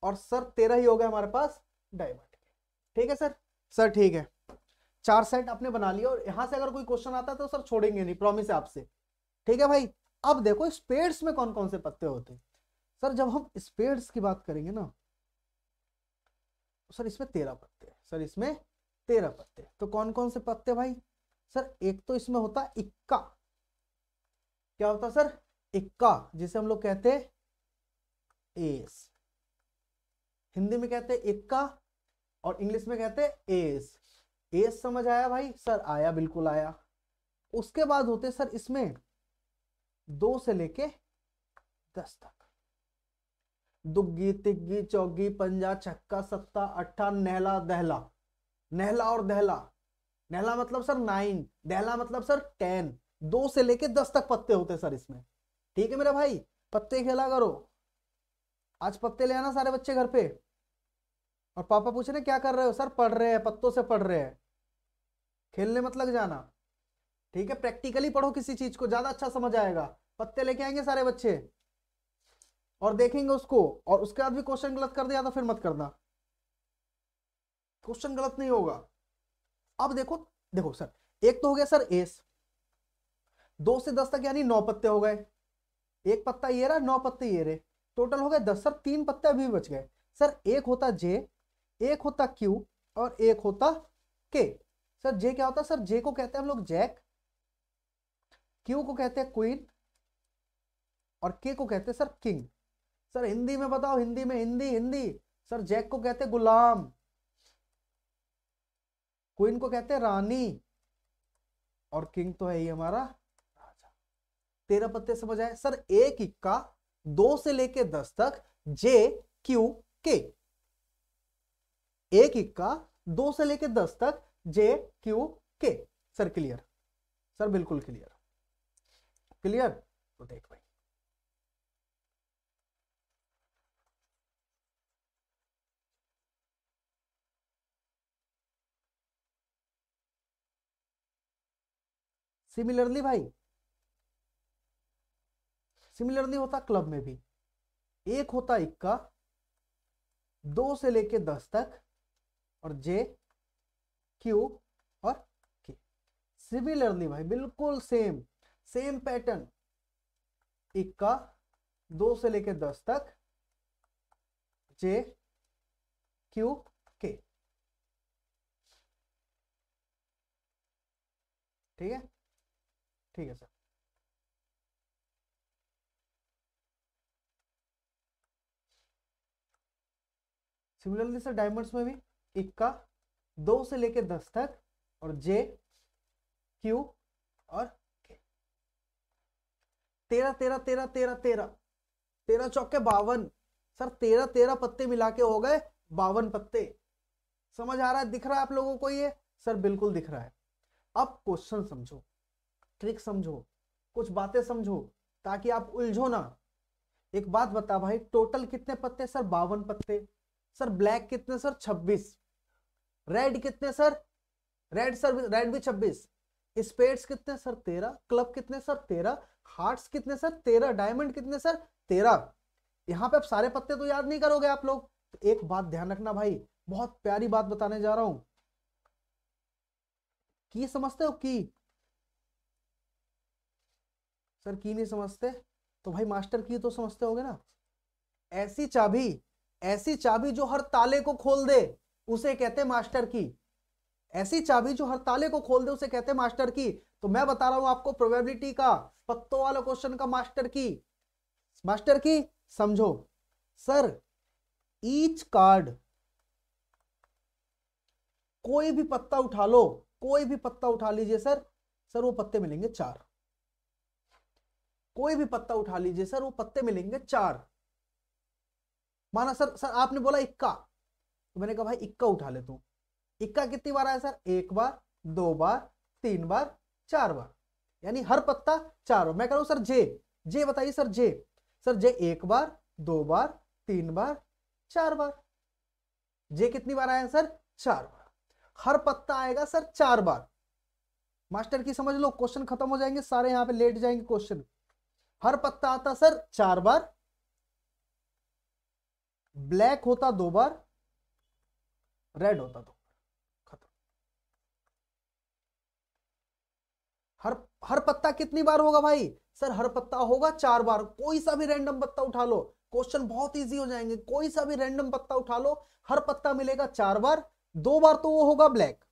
और सर 13 ही हो गए हमारे पास डायमंड के, ठीक है सर। सर ठीक है, 4 सेट आपने बना लिया, और यहां से अगर कोई क्वेश्चन आता है तो सर छोड़ेंगे नहीं, प्रॉमिस है आपसे, ठीक है भाई। अब देखो स्पेड्स में कौन कौन से पत्ते होते हैं सर, जब हम स्पेड्स की बात करेंगे ना तो सर इसमें 13 पत्ते, सर इसमें 13 पत्ते, तो कौन कौन से पत्ते भाई सर, एक तो इसमें होता है इक्का, क्या होता है सर इक्का, जिसे हम लोग कहते हैं एस, हिंदी में कहते हैं इक्का और इंग्लिश में कहते हैं एस। एस समझ आया भाई सर, आया बिल्कुल आया। उसके बाद होते सर इसमें 2 से लेके 10 तक, दुग्गी तिग्गी चौगी पंजा छक्का सत्ता अट्ठा नहला दहला, नहला और दहला, नहला मतलब सर 9, दहला मतलब सर 10, 2 से लेके 10 तक पत्ते होते सर इसमें, ठीक है मेरे भाई। पत्ते खेला करो, आज पत्ते ले आना सारे बच्चे घर पे, और पापा पूछ रहे क्या कर रहे हो, सर पढ़ रहे हैं, पत्तों से पढ़ रहे हैं, खेलने मत लग जाना, ठीक है। प्रैक्टिकली पढ़ो किसी चीज को, ज्यादा अच्छा समझ आएगा। पत्ते लेके आएंगे सारे बच्चे और देखेंगे उसको, और उसके बाद भी क्वेश्चन गलत कर दिया तो फिर मत करना, क्वेश्चन गलत नहीं होगा। अब देखो देखो सर, एक तो हो गया सर एस, 2 से 10 तक यानी 9 पत्ते हो गए, एक पत्ता ये रहा, 9 पत्ते ये रहे, टोटल हो गए 10 सर, 3 पत्ते अभी भी बच गए सर, एक होता जे, एक होता क्यू और एक होता के। सर जे क्या होता है सर, जे को कहते हैं हम लोग जैक, क्यू को कहते हैं क्वीन और के को कहते हैं सर किंग। सर हिंदी में बताओ, हिंदी में, हिंदी हिंदी सर, जैक को कहते हैं गुलाम, क्वीन को कहते हैं रानी, और किंग तो है ही हमारा राजा। 13 पत्ते समझ आए सर, एक इक्का 2 से लेके 10 तक, जे क्यू के, एक इक्का 2 से लेके 10 तक, जे क्यू के। सर क्लियर, सर बिल्कुल क्लियर, क्लियर। तो देख भाई सिमिलरली भाई, सिमिलरली होता क्लब में भी, एक होता इक्का 2 से लेके 10 तक, और जे क्यू और के। सिमिलरली भाई बिल्कुल सेम, सेम पैटर्न, इक्का 2 से लेके 10 तक, जे क्यू के, ठीक है, ठीक है सर। सिमिलरली सर डायमंड्स में भी इक्का 2 से लेके 10 तक, और जे क्यू और के। 13 13 13 13 13 13 चौके 52 सर, 13 13 पत्ते मिला के हो गए 52 पत्ते। समझ आ रहा है, दिख रहा है आप लोगों को ये सर, बिल्कुल दिख रहा है। अब क्वेश्चन समझो, ट्रिक समझो, कुछ बातें समझो, ताकि आप उलझो ना। एक बात बता भाई, टोटल कितने पत्ते सर, 52 पत्ते सर। ब्लैक कितने सर, 26। रेड कितने सर, रेड सर, रेड भी 26। स्पेड्स कितने सर, 13। क्लब कितने सर, 13। हार्ट्स कितने सर, 13। डायमंड कितने सर, 13। यहां पे अब सारे पत्ते तो याद नहीं करोगे आप लोग, तो एक बात ध्यान रखना भाई, बहुत प्यारी बात बताने जा रहा हूं। की समझते हो की सर, की नहीं समझते तो भाई मास्टर की तो समझते होगे ना। ऐसी चाबी, ऐसी चाबी जो हर ताले को खोल दे उसे कहते हैं मास्टर की। ऐसी चाबी जो हर ताले को खोल दे उसे कहते हैं मास्टर की। तो मैं बता रहा हूं आपको प्रोबेबिलिटी का पत्तों वाला क्वेश्चन का मास्टर की, मास्टर की समझो सर। ईच कार्ड, कोई भी पत्ता उठा लो, कोई भी पत्ता उठा लीजिए सर, सर वो पत्ते मिलेंगे 4। कोई भी पत्ता उठा लीजिए सर, वो पत्ते मिलेंगे 4। माना सर सर आपने बोला इक्का, तो मैंने कहा भाई इक्का उठा ले तू। इक्का कितनी बार आया सर? एक बार, दो बार, तीन बार, चार बार, यानी हर पत्ता चार बार। मैं कह रहा हूं सर जे, जे बताइए सर जे। सर जे एक बार, दो बार, तीन बार, चार बार। जे कितनी बार आया सर? चार बार। हर पत्ता आएगा सर चार बार। मास्टर की समझ लो, क्वेश्चन खत्म हो जाएंगे सारे, यहां पे लेट जाएंगे क्वेश्चन। हर पत्ता आता सर चार बार, ब्लैक होता दो बार, रेड होता दो बार, खत्म। हर हर पत्ता कितनी बार होगा भाई? सर हर पत्ता होगा चार बार। कोई सा भी रैंडम पत्ता उठा लो, क्वेश्चन बहुत इजी हो जाएंगे। कोई सा भी रैंडम पत्ता उठा लो, हर पत्ता मिलेगा चार बार। दो बार तो वो होगा ब्लैक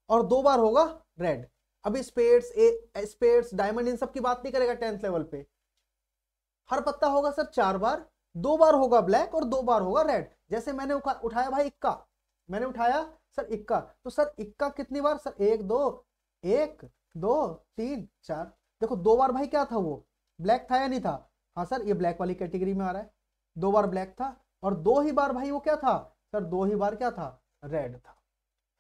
और दो बार होगा रेड। अभी स्पेड्स, स्पेड्स, डायमंड, इन सब की बात नहीं करेगा 10th लेवल पे। हर पत्ता होगा सर चार बार, दो बार होगा ब्लैक और दो बार होगा रेड। जैसे मैंने उठाया भाई इक्का, मैंने उठाया सर इक्का, तो सर इक्का कितनी बार? सर एक दो तीन चार। देखो दो बार भाई क्या था, वो ब्लैक था या नहीं था? हाँ सर ये ब्लैक वाली कैटेगरी में आ रहा है। दो बार ब्लैक था और दो ही बार भाई वो क्या था? सर दो ही बार क्या था? रेड था।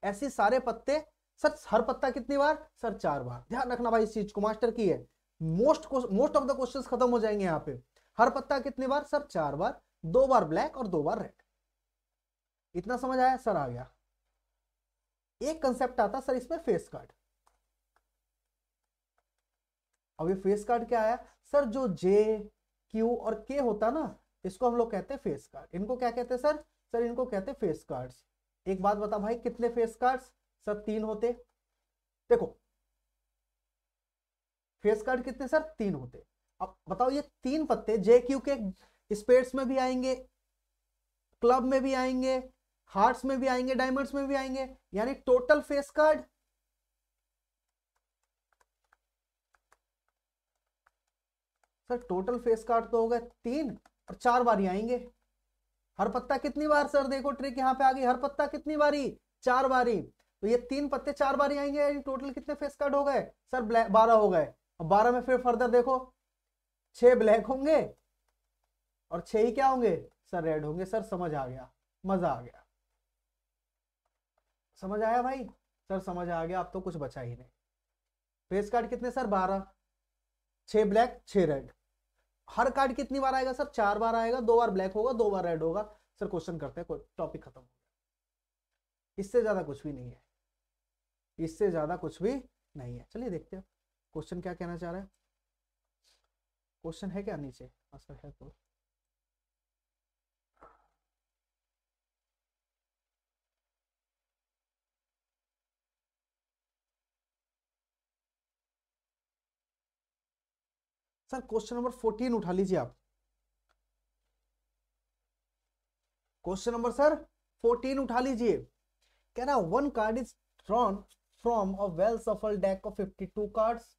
ऐसे सारे पत्ते सर, हर पत्ता कितनी बार? सर चार बार। ध्यान रखना भाई इस चीज को, मास्टर की है। मोस्ट ऑफ द क्वेश्चंस खत्म हो जाएंगे यहाँ पे। हर पत्ता कितनी बार? सर चार बार, दो बार ब्लैक और दो बार रेड। इतना समझ आया? सर आ गया। एक कंसेप्ट आता सर इसमें, फेस कार्ड। अब ये फेस कार्ड क्या आया सर? जो जे, क्यू और के होता ना, इसको हम लोग कहते हैं फेस कार्ड। इनको क्या कहते हैं सर? सर इनको कहते हैं फेस कार्ड्स। एक बात बता भाई, कितने फेस कार्ड्स? सर तीन होते। देखो फेस कार्ड कितने सर? तीन होते। अब बताओ ये तीन पत्ते जे क्यू के स्पेड्स में भी आएंगे, क्लब में भी आएंगे, हार्ट्स में भी आएंगे, डायमंड्स में भी आएंगे, यानी total face card sir, total face card तो होगा तीन और चार बारी आएंगे। हर पत्ता कितनी बार? सर देखो ट्रिक यहाँ पे आ गई, हर पत्ता कितनी बारी? चार बारी। तो ये तीन पत्ते चार बारी आएंगे, यानी टोटल कितने फेस कार्ड हो गए सर? 12 हो गए। अब 12 में फिर फर्दर देखो, 6 ब्लैक होंगे और 6 ही क्या होंगे सर? रेड होंगे। सर समझ आ गया, मजा आ गया। समझ आया भाई? सर समझ आ गया, अब तो कुछ बचा ही नहीं। फेस कार्ड कितने सर? 12, 6 black 6 red. हर कार्ड कितनी बार आएगा सर? चार बार आएगा। दो बार ब्लैक होगा, दो बार रेड होगा। सर क्वेश्चन करते हैं, टॉपिक खत्म। इससे ज्यादा कुछ भी नहीं है, इससे ज्यादा कुछ भी नहीं है। चलिए देखते हैं क्वेश्चन क्या कहना चाह रहा है। क्वेश्चन है क्या नीचे? हाँ सर है तो। सर क्वेश्चन नंबर 14 उठा लीजिए आप। क्वेश्चन नंबर सर 14 उठा लीजिए। कह रहा one card is drawn from a well सफल डेक ऑफ 52 कार्ड्स।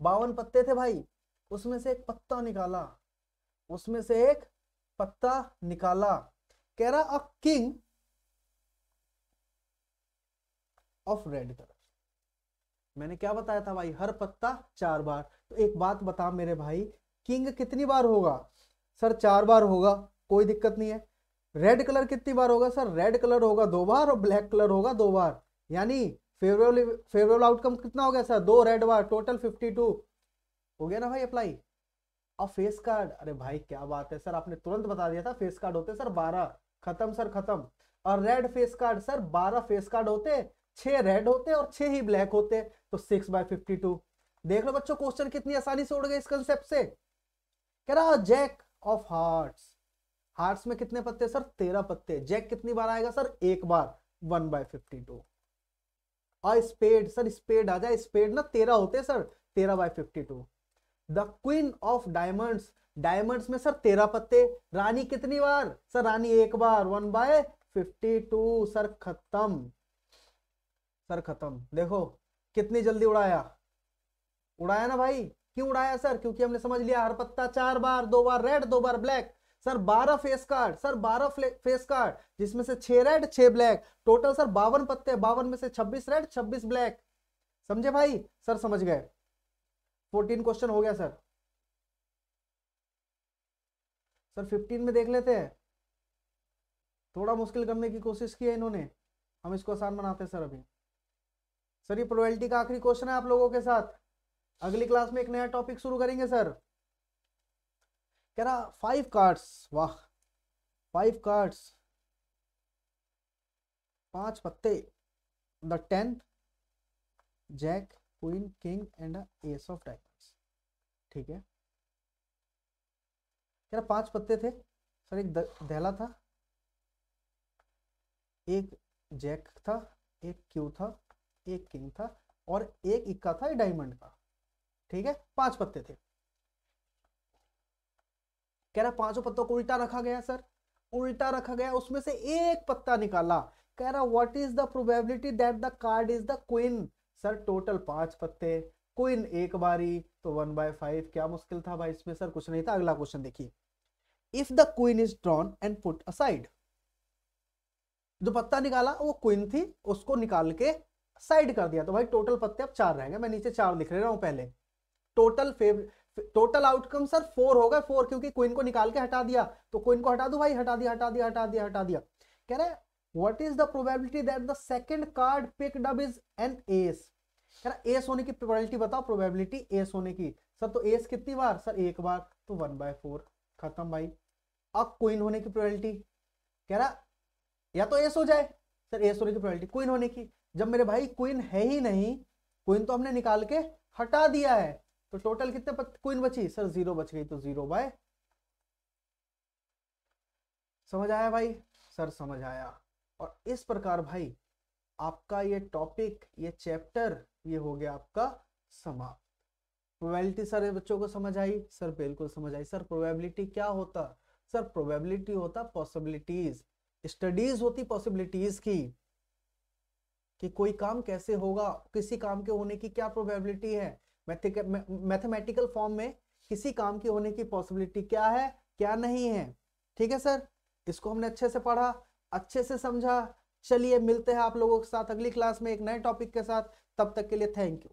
52 पत्ते थे भाई, उसमें से एक पत्ता निकाला, उसमें से एक पत्ता निकाला। कह रहा a king of red colour. मैंने क्या बताया था भाई? हर पत्ता चार बार। तो एक बात बता मेरे भाई, किंग कितनी बार होगा? सर चार बार होगा, कोई दिक्कत नहीं है। रेड कलर कितनी बार होगा? सर रेड कलर होगा दो बार और ब्लैक कलर होगा दो बार। यानी फेवरेबल आउटकम कितना हो गया सर? दो रेड बार, टोटल 52 हो गया ना भाई अप्लाई। अब फेस कार्ड, अरे भाई क्या बात है सर, आपने तुरंत बता दिया था। फेस कार्ड होते सर 12, खत्म सर खत्म। और red face card sir 12 face card होते, 6 रेड होते और 6 ही ब्लैक होते, तो 6/52। देख लो बच्चों क्वेश्चन कितनी आसानी से उड़ गए इस कंसेप्ट से। कह रहा जैक ऑफ हार्ट्स। हार्ट्स में कितने पत्ते सर? 13 पत्ते। जैक कितनी बार आएगा सर? एक बार, 1/52। और स्पेड, सर स्पेड आ जाए, स्पेड ना 13 होते sir, 13/52। The queen of diamonds, diamonds में सर 13 पत्ते। रानी कितनी बार? सर रानी एक बार, 1/52। सर खत्म, सर खत्म। देखो कितनी जल्दी उड़ाया, उड़ाया ना भाई। क्यों उड़ाया सर? क्योंकि हमने समझ लिया हर पत्ता चार बार, दो बार रेड दो बार black. Sir 12 face card, sir 12 face card, जिसमें से 6 रेड 6 ब्लैक, टोटल सर 52 पत्ते। 52 में से 26 रेड 26 ब्लैक। समझे भाई? सर समझ गए। 14 क्वेश्चन हो गया सर। सर 15 में देख लेते हैं। थोड़ा मुश्किल करने की कोशिश की है इन्होंने, हम इसको आसान बनाते हैं सर। अभी सर ये प्रोबेबिलिटी का आखिरी क्वेश्चन है आप लोगों के साथ, अगली क्लास में एक नया टॉपिक शुरू करेंगे सर। कह रहा 5 कार्ड्स, वाह 5 कार्ड्स, 5 पत्ते, the 10th jack queen king and ace of diamonds. ठीक है, कह रहा 5 पत्ते थे सर, एक दहला था, एक जैक था, एक क्यू था, एक किंग था और एक इक्का था डायमंड का। ठीक है, 5 पत्ते थे। कह रहा 5 पत्तों को उल्टा रखा गया सर, उल्टा रखा गया, उसमें से एक पत्ता निकाला। कह रहा what is the probability that the card is the queen. Sir total 5 पत्ते, क्वीन एक बारी, तो 1/5। क्या मुश्किल था भाई इसमें सर, कुछ नहीं था। अगला क्वेश्चन देखिए, if the queen is drawn and put aside, जो पत्ता निकाला वो क्वीन थी, उसको निकाल के साइड कर दिया, तो भाई टोटल पत्ते अब 4 रहेंगे। मैं नीचे 4 लिख रहा हूं पहले। टोटल आउटकम सर 4 होगा, 4 क्योंकि क्वीन को निकाल के हटा दिया, तो क्वीन को हटा दो भाई, हटा दिया हटा दिया हटा दिया हटा दिया। कह रहा है what is the probability that the second card picked up is an S. कह रहा एस होने की प्रोबेबिलिटी बताओ, प्रोबेबिलिटी एस होने की। सर तो एस कितनी बार सर, एक बार, तो 1/4 खत्म भाई। अब क्वीन होने की प्रोबेबिलिटी, कह रहा या तो एस हो जाए सर, एस होने की प्रोबेबिलिटी, क्वीन होने की, जब मेरे भाई क्वीन है ही नहीं, क्वीन तो हमने निकाल के हटा दिया है, तो टोटल कितने क्वीन बची सर, 0 बच गई, तो 0/। समझ आया भाई सर, समझ आया। और इस प्रकार भाई आपका ये टॉपिक, ये चैप्टर, ये हो गया आपका समाप्त। प्रोबेबिलिटी सर बच्चों को समझ आई सर, बिल्कुल समझ आई सर। प्रोबेबिलिटी क्या होता सर, प्रोबेबिलिटी होता पॉसिबिलिटीज, स्टडीज होती पॉसिबिलिटीज की, कि कोई काम कैसे होगा, किसी काम के होने की क्या प्रोबेबिलिटी है, मैथमेटिकल फॉर्म में किसी काम के होने की पॉसिबिलिटी क्या है क्या नहीं है। ठीक है सर, इसको हमने अच्छे से पढ़ा, अच्छे से समझा। चलिए मिलते हैं आप लोगों के साथ अगली क्लास में एक नए टॉपिक के साथ, तब तक के लिए थैंक यू।